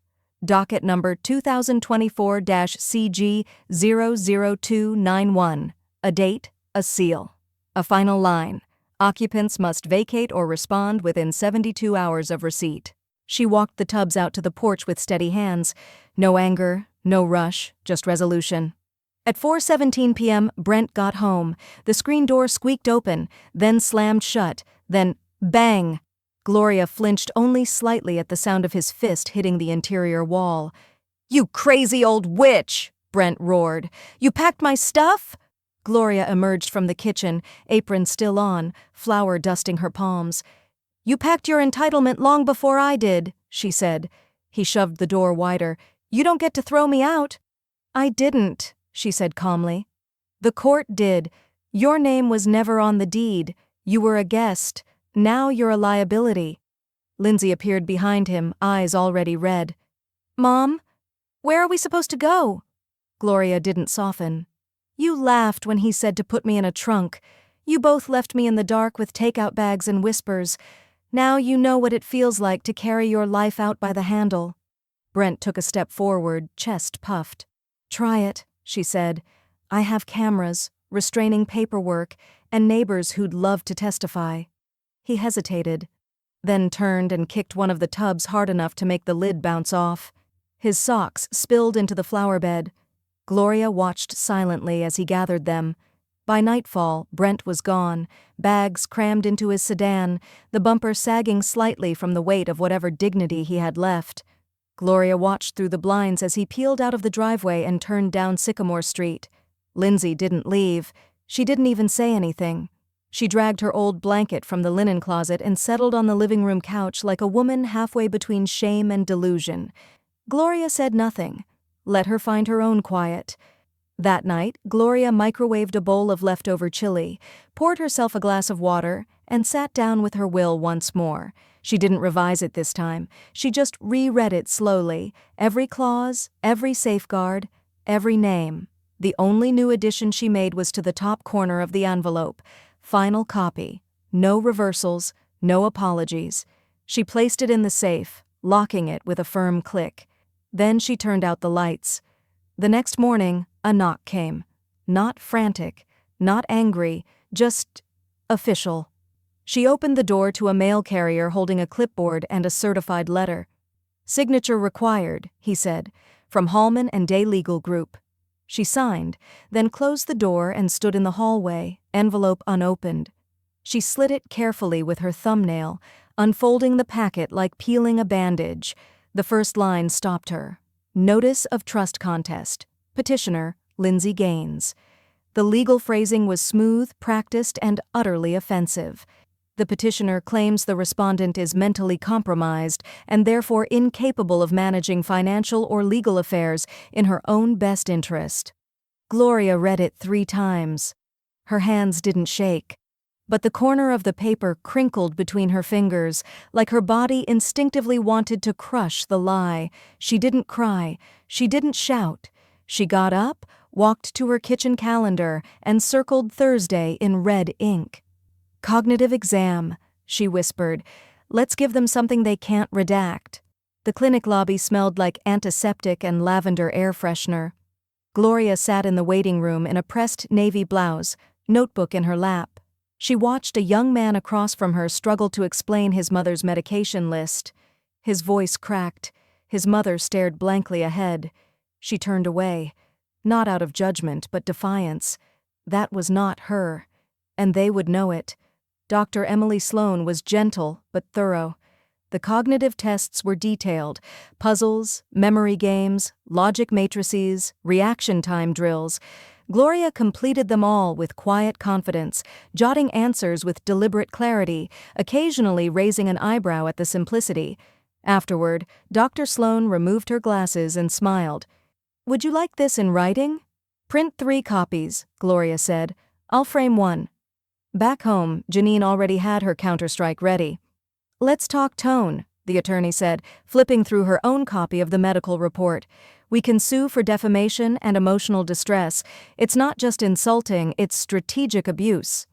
Docket number 2024-CG00291. A date, a seal. A final line. Occupants must vacate or respond within 72 hours of receipt. She walked the tubs out to the porch with steady hands. No anger, no rush, just resolution. At 4:17 p.m., Brent got home. The screen door squeaked open, then slammed shut, then bang! Gloria flinched only slightly at the sound of his fist hitting the interior wall. "You crazy old witch!" Brent roared. "You packed my stuff?" Gloria emerged from the kitchen, apron still on, flour dusting her palms. "You packed your entitlement long before I did," she said. He shoved the door wider. "You don't get to throw me out." "I didn't," she said calmly. "The court did. Your name was never on the deed. You were a guest. Now you're a liability." Lindsay appeared behind him, eyes already red. "Mom? Where are we supposed to go?" Gloria didn't soften. "You laughed when he said to put me in a trunk. You both left me in the dark with takeout bags and whispers. Now you know what it feels like to carry your life out by the handle." Brent took a step forward, chest puffed. "Try it," she said. "I have cameras, restraining paperwork, and neighbors who'd love to testify." He hesitated, then turned and kicked one of the tubs hard enough to make the lid bounce off. His socks spilled into the flower bed. Gloria watched silently as he gathered them. By nightfall, Brent was gone, bags crammed into his sedan, the bumper sagging slightly from the weight of whatever dignity he had left. Gloria watched through the blinds as he peeled out of the driveway and turned down Sycamore Street. Lindsay didn't leave. She didn't even say anything. She dragged her old blanket from the linen closet and settled on the living room couch like a woman halfway between shame and delusion. Gloria said nothing. Let her find her own quiet. That night, Gloria microwaved a bowl of leftover chili, poured herself a glass of water, and sat down with her will once more. She didn't revise it this time. She just reread it slowly, every clause, every safeguard, every name. The only new addition she made was to the top corner of the envelope. Final copy. No reversals, no apologies. She placed it in the safe, locking it with a firm click. Then she turned out the lights. The next morning, a knock came. Not frantic, not angry, just official. She opened the door to a mail carrier holding a clipboard and a certified letter. "Signature required," he said, "from Hallman and Day Legal Group." She signed, then closed the door and stood in the hallway, envelope unopened. She slit it carefully with her thumbnail, unfolding the packet like peeling a bandage. The first line stopped her. Notice of trust contest. Petitioner, Lindsay Gaines. The legal phrasing was smooth, practiced, and utterly offensive. The petitioner claims the respondent is mentally compromised and therefore incapable of managing financial or legal affairs in her own best interest. Gloria read it 3 times. Her hands didn't shake, but the corner of the paper crinkled between her fingers, like her body instinctively wanted to crush the lie. She didn't cry. She didn't shout. She got up, walked to her kitchen calendar, and circled Thursday in red ink. "Cognitive exam," she whispered. "Let's give them something they can't redact." The clinic lobby smelled like antiseptic and lavender air freshener. Gloria sat in the waiting room in a pressed navy blouse, notebook in her lap. She watched a young man across from her struggle to explain his mother's medication list. His voice cracked. His mother stared blankly ahead. She turned away, not out of judgment but defiance. That was not her, and they would know it. Dr. Emily Sloan was gentle but thorough. The cognitive tests were detailed: puzzles, memory games, logic matrices, reaction time drills. Gloria completed them all with quiet confidence, jotting answers with deliberate clarity, occasionally raising an eyebrow at the simplicity. Afterward, Dr. Sloan removed her glasses and smiled. "Would you like this in writing?" "Print 3 copies," Gloria said. "I'll frame 1. Back home, Janine already had her counterstrike ready. "Let's talk tone," the attorney said, flipping through her own copy of the medical report. "We can sue for defamation and emotional distress. It's not just insulting, it's strategic abuse."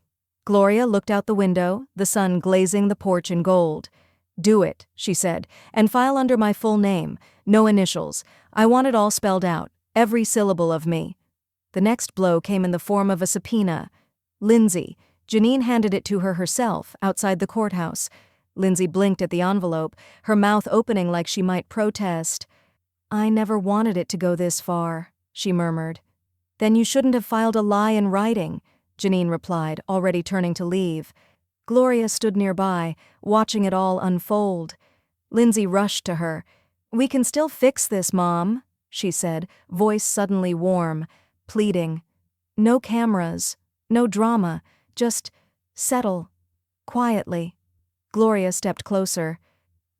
Gloria looked out the window, the sun glazing the porch in gold. "Do it," she said, "and file under my full name. No initials. I want it all spelled out, every syllable of me." The next blow came in the form of a subpoena. "Lindsay." Janine handed it to her herself, outside the courthouse. Lindsay blinked at the envelope, her mouth opening like she might protest. "I never wanted it to go this far," she murmured. "Then you shouldn't have filed a lie in writing," Janine replied, already turning to leave. Gloria stood nearby, watching it all unfold. Lindsay rushed to her. "We can still fix this, Mom," she said, voice suddenly warm, pleading. "No cameras, no drama. Just settle. Quietly." Gloria stepped closer.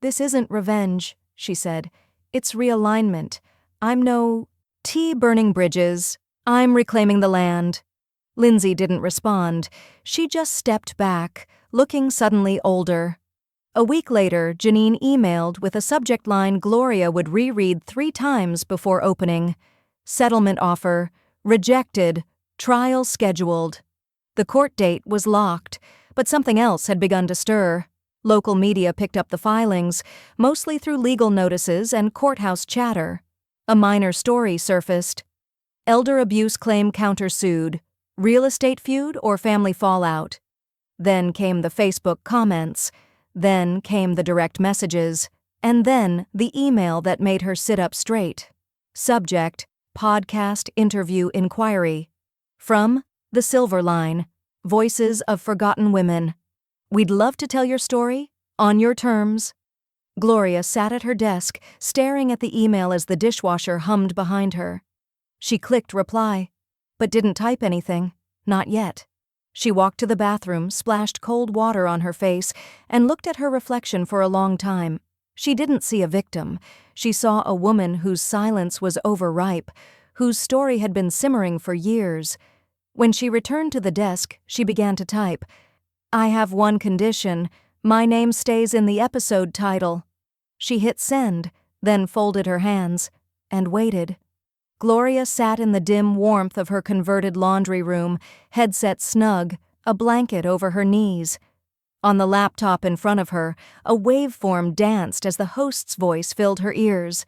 "This isn't revenge," she said. "It's realignment. I'm no burning bridges. I'm reclaiming the land." Lindsay didn't respond. She just stepped back, looking suddenly older. A week later, Janine emailed with a subject line Gloria would reread 3 times before opening. "Settlement offer. Rejected. Trial scheduled." The court date was locked, but something else had begun to stir. Local media picked up the filings, mostly through legal notices and courthouse chatter. A minor story surfaced. Elder abuse claim countersued. Real estate feud or family fallout? Then came the Facebook comments. Then came the direct messages. And then the email that made her sit up straight. Subject: podcast interview inquiry. From The Silver Line. Voices of Forgotten Women. We'd love to tell your story, on your terms. Gloria sat at her desk, staring at the email as the dishwasher hummed behind her. She clicked reply, but didn't type anything, not yet. She walked to the bathroom, splashed cold water on her face, and looked at her reflection for a long time. She didn't see a victim. She saw a woman whose silence was overripe, whose story had been simmering for years. When she returned to the desk, she began to type, "I have one condition. My name stays in the episode title." She hit send, then folded her hands, and waited. Gloria sat in the dim warmth of her converted laundry room, headset snug, a blanket over her knees. On the laptop in front of her, a waveform danced as the host's voice filled her ears.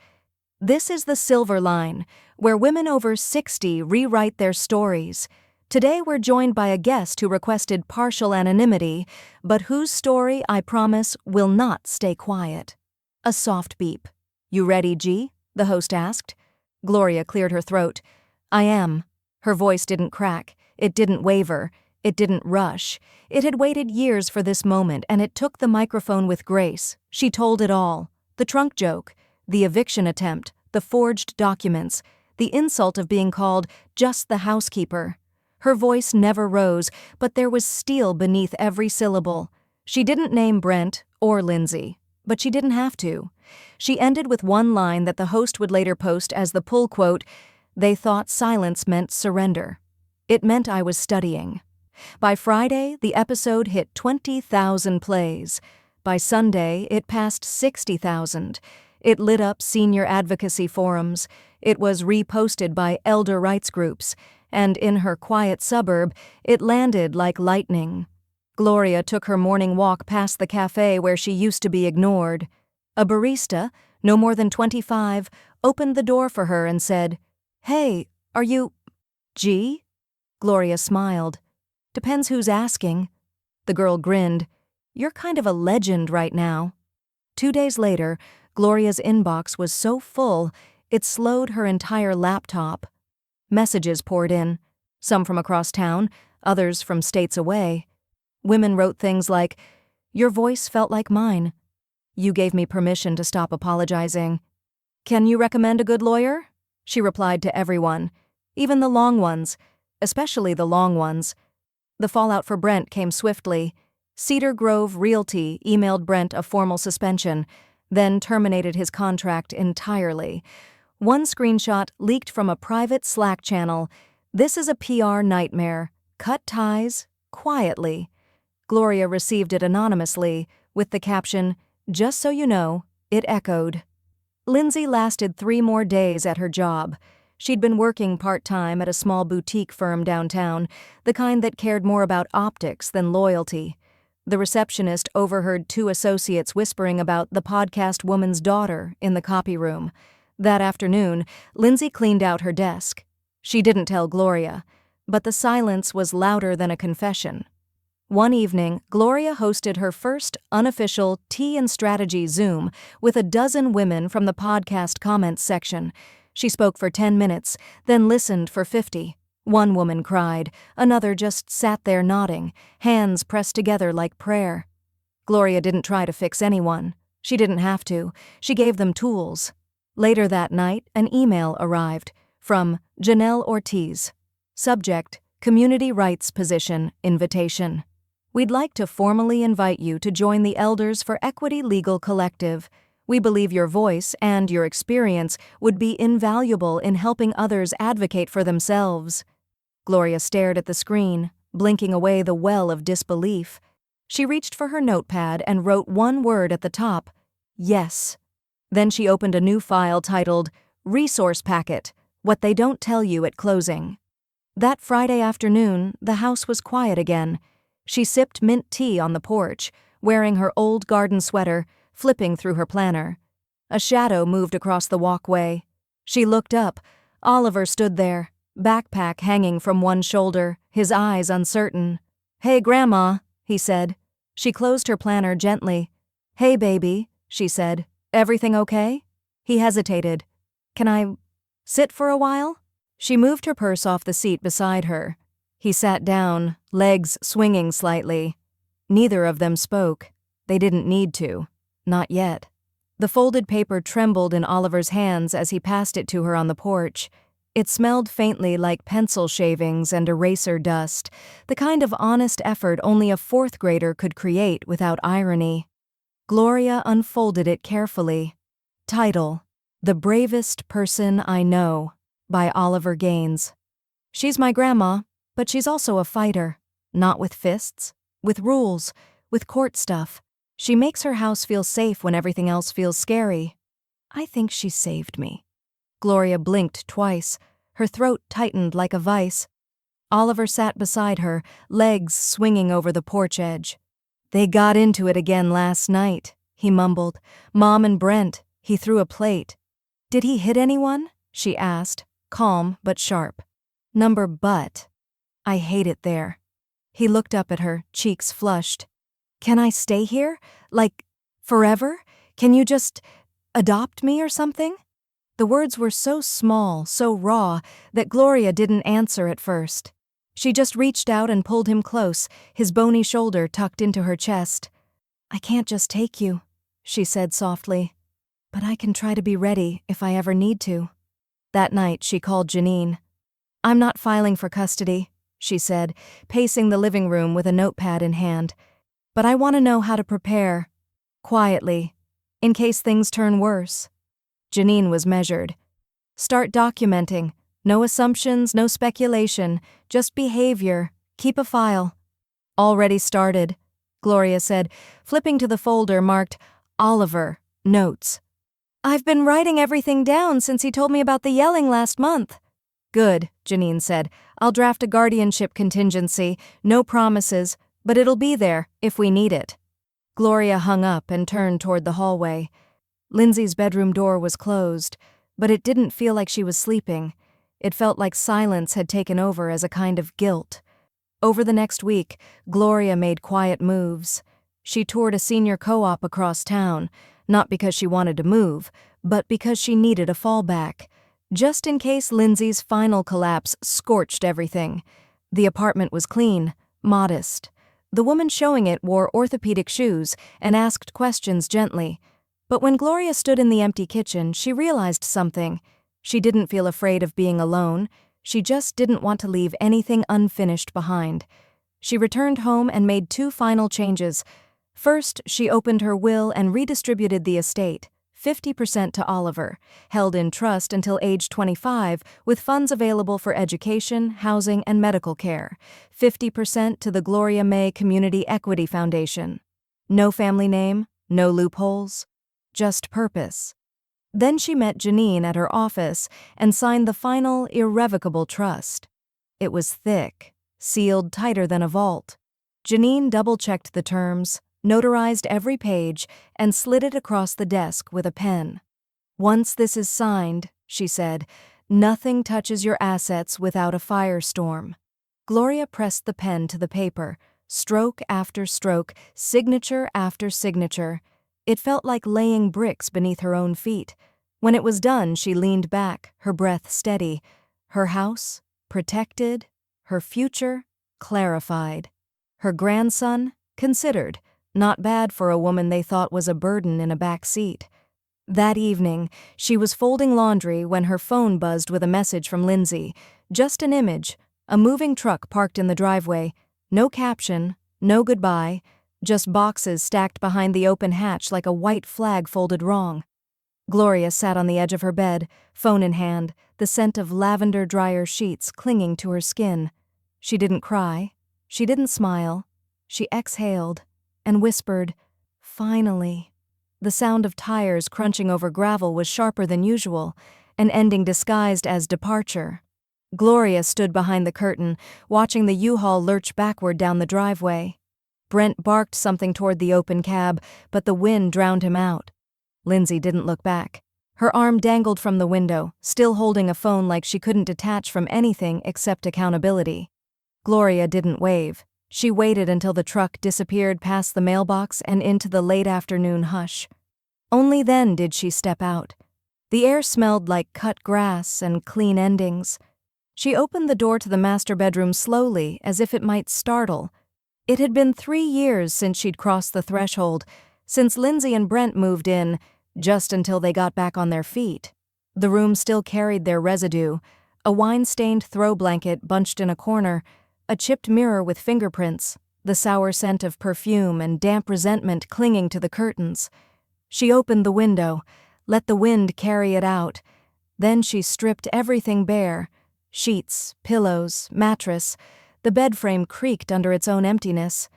This is The Silver Line, where women over 60 rewrite their stories. Today we're joined by a guest who requested partial anonymity, but whose story, I promise, will not stay quiet. A soft beep. "You ready, G?" the host asked. Gloria cleared her throat. "I am." Her voice didn't crack. It didn't waver. It didn't rush. It had waited years for this moment, and it took the microphone with grace. She told it all. The trunk joke, the eviction attempt, the forged documents, the insult of being called just the housekeeper. Her voice never rose, but there was steel beneath every syllable. She didn't name Brent or Lindsay, but she didn't have to. She ended with one line that the host would later post as the pull quote, "They thought silence meant surrender. It meant I was studying." By Friday, the episode hit 20,000 plays. By Sunday, it passed 60,000. It lit up senior advocacy forums. It was reposted by elder rights groups. And in her quiet suburb, it landed like lightning. Gloria took her morning walk past the cafe where she used to be ignored. A barista, no more than 25, opened the door for her and said, "Hey, are you G?" Gloria smiled. "Depends who's asking." The girl grinned. "You're kind of a legend right now." 2 days later, Gloria's inbox was so full, it slowed her entire laptop. Messages poured in, some from across town, others from states away. Women wrote things like, "Your voice felt like mine. You gave me permission to stop apologizing. Can you recommend a good lawyer?" She replied to everyone, even the long ones, especially the long ones. The fallout for Brent came swiftly. Cedar Grove Realty emailed Brent a formal suspension, then terminated his contract entirely. One screenshot leaked from a private Slack channel. "This is a PR nightmare. Cut ties, quietly." Gloria received it anonymously, with the caption, "Just so you know," it echoed. Lindsay lasted 3 more days at her job. She'd been working part-time at a small boutique firm downtown, the kind that cared more about optics than loyalty. The receptionist overheard 2 associates whispering about the podcast woman's daughter in the copy room. That afternoon, Lindsay cleaned out her desk. She didn't tell Gloria, but the silence was louder than a confession. One evening, Gloria hosted her first unofficial Tea and Strategy Zoom with a dozen women from the podcast comments section. She spoke for 10 minutes, then listened for 50. One woman cried, another just sat there nodding, hands pressed together like prayer. Gloria didn't try to fix anyone. She didn't have to. She gave them tools. Later that night, an email arrived from Janelle Ortiz. Subject, Community Rights Position Invitation. "We'd like to formally invite you to join the Elders for Equity Legal Collective. We believe your voice and your experience would be invaluable in helping others advocate for themselves." Gloria stared at the screen, blinking away the well of disbelief. She reached for her notepad and wrote one word at the top, "Yes." Then she opened a new file titled, "Resource Packet, What They Don't Tell You at Closing." That Friday afternoon, the house was quiet again. She sipped mint tea on the porch, wearing her old garden sweater, flipping through her planner. A shadow moved across the walkway. She looked up. Oliver stood there, backpack hanging from one shoulder, his eyes uncertain. "Hey, Grandma," he said. She closed her planner gently. "Hey, baby," she said. "Everything okay?" He hesitated. "Can I sit for a while?" She moved her purse off the seat beside her. He sat down, legs swinging slightly. Neither of them spoke. They didn't need to. Not yet. The folded paper trembled in Oliver's hands as he passed it to her on the porch. It smelled faintly like pencil shavings and eraser dust, the kind of honest effort only a fourth grader could create without irony. Gloria unfolded it carefully. Title: The Bravest Person I Know, by Oliver Gaines. She's my grandma, but she's also a fighter. Not with fists, with rules, with court stuff. She makes her house feel safe when everything else feels scary. I think she saved me. Gloria blinked twice. Her throat tightened like a vice. Oliver sat beside her, legs swinging over the porch edge. They got into it again last night, he mumbled. Mom and Brent. He threw a plate. Did he hit anyone? She asked, calm but sharp. Number but. I hate it there. He looked up at her, cheeks flushed. Can I stay here? Like, forever? Can you just adopt me or something? The words were so small, so raw, that Gloria didn't answer at first. She just reached out and pulled him close, his bony shoulder tucked into her chest. I can't just take you, she said softly. But I can try to be ready if I ever need to. That night she called Janine. I'm not filing for custody, she said, pacing the living room with a notepad in hand. But I want to know how to prepare. Quietly. In case things turn worse. Janine was measured. Start documenting. No assumptions, no speculation. Just behavior. Keep a file. Already started, Gloria said, flipping to the folder marked Oliver, Notes. I've been writing everything down since he told me about the yelling last month. Good, Janine said. I'll draft a guardianship contingency. No promises, but it'll be there if we need it. Gloria hung up and turned toward the hallway. Lindsay's bedroom door was closed, but it didn't feel like she was sleeping. It felt like silence had taken over as a kind of guilt. Over the next week, Gloria made quiet moves. She toured a senior co-op across town, not because she wanted to move, but because she needed a fallback, just in case Lindsay's final collapse scorched everything. The apartment was clean, modest. The woman showing it wore orthopedic shoes and asked questions gently. But when Gloria stood in the empty kitchen, she realized something. She didn't feel afraid of being alone. She just didn't want to leave anything unfinished behind. She returned home and made 2 final changes. First, she opened her will and redistributed the estate, 50% to Oliver, held in trust until age 25, with funds available for education, housing, and medical care, 50% to the Gloria May Community Equity Foundation. No family name, no loopholes. Just purpose. Then she met Janine at her office and signed the final, irrevocable trust. It was thick, sealed tighter than a vault. Janine double-checked the terms, notarized every page, and slid it across the desk with a pen. Once this is signed, she said, nothing touches your assets without a firestorm. Gloria pressed the pen to the paper, stroke after stroke, signature after signature. It felt like laying bricks beneath her own feet. When it was done, she leaned back, her breath steady. Her house, protected. Her future, clarified. Her grandson, considered. Not bad for a woman they thought was a burden in a back seat. That evening, she was folding laundry when her phone buzzed with a message from Lindsay. Just an image, a moving truck parked in the driveway. No caption, no goodbye. Just boxes stacked behind the open hatch like a white flag folded wrong. Gloria sat on the edge of her bed, phone in hand, the scent of lavender dryer sheets clinging to her skin. She didn't cry. She didn't smile. She exhaled and whispered, finally. The sound of tires crunching over gravel was sharper than usual, an ending disguised as departure. Gloria stood behind the curtain, watching the U-Haul lurch backward down the driveway. Brent barked something toward the open cab, but the wind drowned him out. Lindsay didn't look back. Her arm dangled from the window, still holding a phone like she couldn't detach from anything except accountability. Gloria didn't wave. She waited until the truck disappeared past the mailbox and into the late afternoon hush. Only then did she step out. The air smelled like cut grass and clean endings. She opened the door to the master bedroom slowly, as if it might startle. It had been 3 years since she'd crossed the threshold, since Lindsay and Brent moved in, just until they got back on their feet. The room still carried their residue, a wine-stained throw blanket bunched in a corner, a chipped mirror with fingerprints, the sour scent of perfume and damp resentment clinging to the curtains. She opened the window, let the wind carry it out. Then she stripped everything bare. Sheets, pillows, mattress. The bed frame creaked under its own emptiness.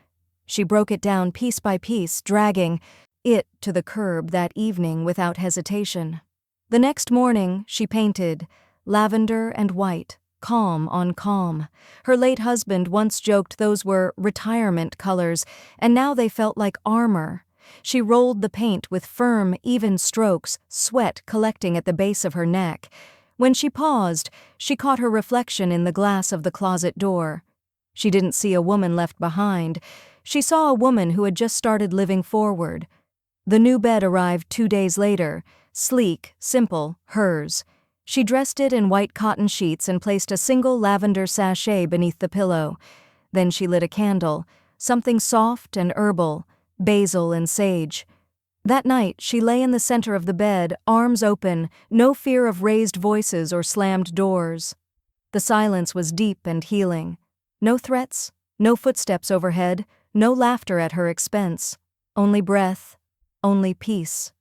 She broke it down piece by piece, dragging it to the curb that evening without hesitation. The next morning, she painted, lavender and white, calm on calm. Her late husband once joked those were retirement colors, and now they felt like armor. She rolled the paint with firm, even strokes, sweat collecting at the base of her neck. When she paused, she caught her reflection in the glass of the closet door. She didn't see a woman left behind. She saw a woman who had just started living forward. The new bed arrived 2 days later, sleek, simple, hers. She dressed it in white cotton sheets and placed a single lavender sachet beneath the pillow. Then she lit a candle, something soft and herbal, basil and sage. That night, she lay in the center of the bed, arms open, no fear of raised voices or slammed doors. The silence was deep and healing. No threats, no footsteps overhead, no laughter at her expense. Only breath, only peace.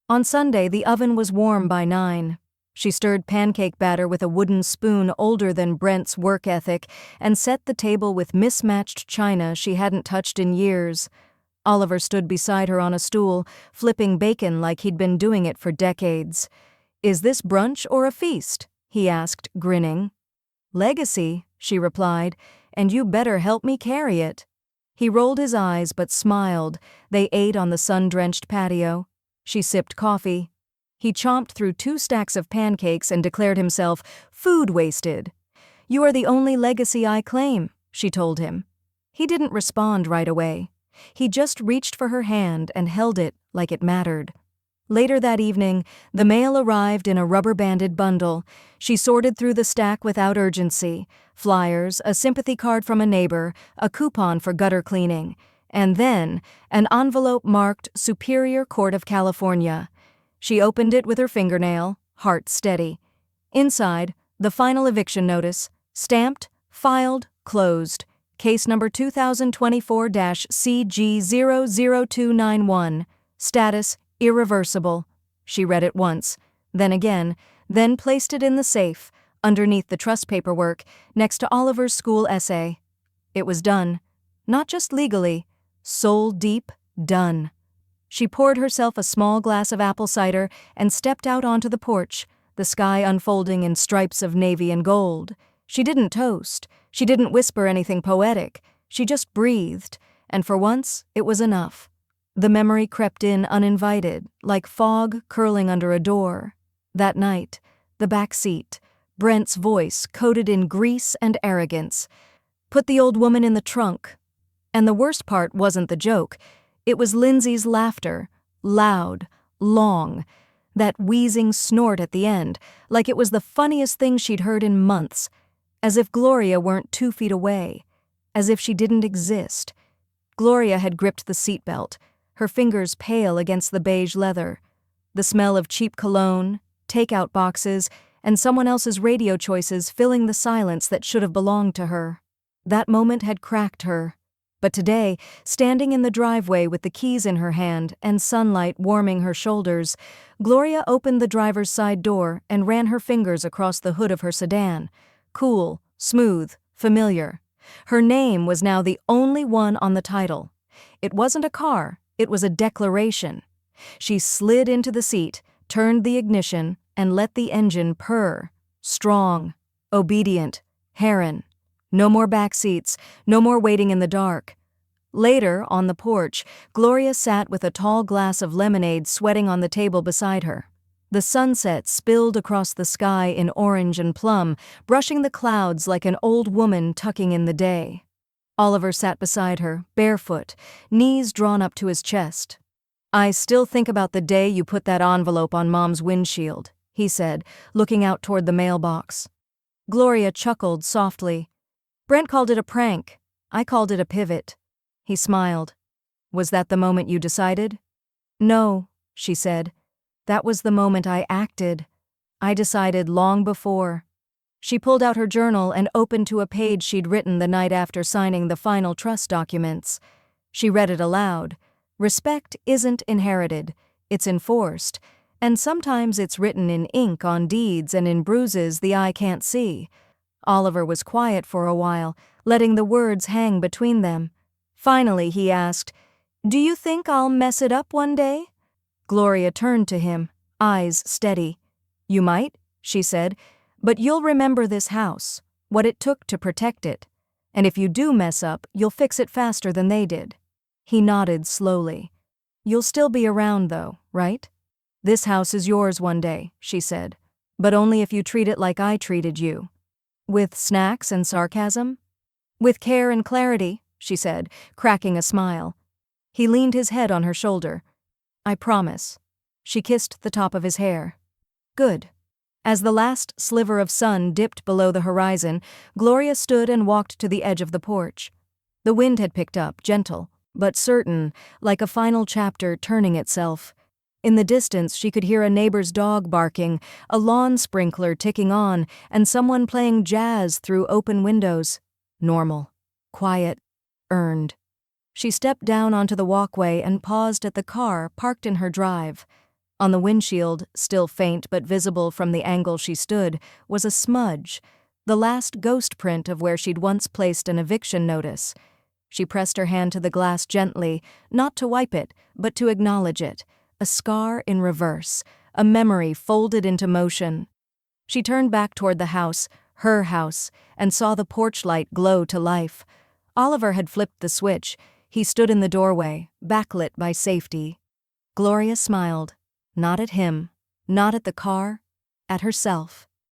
On Sunday, the oven was warm by 9. She stirred pancake batter with a wooden spoon older than Brent's work ethic and set the table with mismatched china she hadn't touched in years. Oliver stood beside her on a stool, flipping bacon like he'd been doing it for decades. "Is this brunch or a feast?" he asked, grinning. "Legacy," she replied, "and you better help me carry it." He rolled his eyes but smiled. They ate on the sun-drenched patio. She sipped coffee. He chomped through 2 stacks of pancakes and declared himself food wasted. "You are the only legacy I claim," she told him. He didn't respond right away. He just reached for her hand and held it like it mattered. Later that evening, the mail arrived in a rubber-banded bundle. She sorted through the stack without urgency. Flyers, a sympathy card from a neighbor, a coupon for gutter cleaning, and then an envelope marked Superior Court of California. She opened it with her fingernail, heart steady. Inside, the final eviction notice, stamped, filed, closed. Case number 2024-CG00291. Status, irreversible. She read it once, then again, then placed it in the safe, underneath the trust paperwork, next to Oliver's school essay. It was done. Not just legally, soul deep, done. She poured herself a small glass of apple cider and stepped out onto the porch, the sky unfolding in stripes of navy and gold. She didn't toast. She didn't whisper anything poetic. She just breathed, and for once, it was enough. The memory crept in uninvited, like fog curling under a door. That night, the back seat, Brent's voice coated in grease and arrogance. "Put the old woman in the trunk." And the worst part wasn't the joke. It was Lindsay's laughter, loud, long, that wheezing snort at the end, like it was the funniest thing she'd heard in months. As if Gloria weren't 2 feet away. As if she didn't exist. Gloria had gripped the seatbelt, her fingers pale against the beige leather. The smell of cheap cologne, takeout boxes, and someone else's radio choices filling the silence that should have belonged to her. That moment had cracked her. But today, standing in the driveway with the keys in her hand and sunlight warming her shoulders, Gloria opened the driver's side door and ran her fingers across the hood of her sedan. Cool, smooth, familiar. Her name was now the only one on the title. It wasn't a car, it was a declaration. She slid into the seat, turned the ignition, and let the engine purr. Strong, obedient, Heron. No more back seats, no more waiting in the dark. Later, on the porch, Gloria sat with a tall glass of lemonade sweating on the table beside her. The sunset spilled across the sky in orange and plum, brushing the clouds like an old woman tucking in the day. Oliver sat beside her, barefoot, knees drawn up to his chest. "I still think about the day you put that envelope on Mom's windshield," he said, looking out toward the mailbox. Gloria chuckled softly. Brent called it a prank. I called it a pivot. He smiled. Was that the moment you decided? No, she said. That was the moment I acted. I decided long before. She pulled out her journal and opened to a page she'd written the night after signing the final trust documents. She read it aloud. Respect isn't inherited, it's enforced, and sometimes it's written in ink on deeds and in bruises the eye can't see. Oliver was quiet for a while, letting the words hang between them. Finally, he asked, "Do you think I'll mess it up one day?" Gloria turned to him, eyes steady. "You might," she said, "but you'll remember this house, what it took to protect it. And if you do mess up, you'll fix it faster than they did." He nodded slowly. "You'll still be around, though, right? This house is yours one day," she said, "but only if you treat it like I treated you." With snacks and sarcasm? With care and clarity, she said, cracking a smile. He leaned his head on her shoulder. "I promise." She kissed the top of his hair. "Good." As the last sliver of sun dipped below the horizon, Gloria stood and walked to the edge of the porch. The wind had picked up, gentle, but certain, like a final chapter turning itself. In the distance she could hear a neighbor's dog barking, a lawn sprinkler ticking on, and someone playing jazz through open windows. Normal. Quiet. Earned. She stepped down onto the walkway and paused at the car parked in her drive. On the windshield, still faint but visible from the angle she stood, was a smudge, the last ghost print of where she'd once placed an eviction notice. She pressed her hand to the glass gently, not to wipe it, but to acknowledge it. A scar in reverse, a memory folded into motion. She turned back toward the house, her house, and saw the porch light glow to life. Oliver had flipped the switch. He stood in the doorway, backlit by safety. Gloria smiled. Not at him, not at the car, at herself.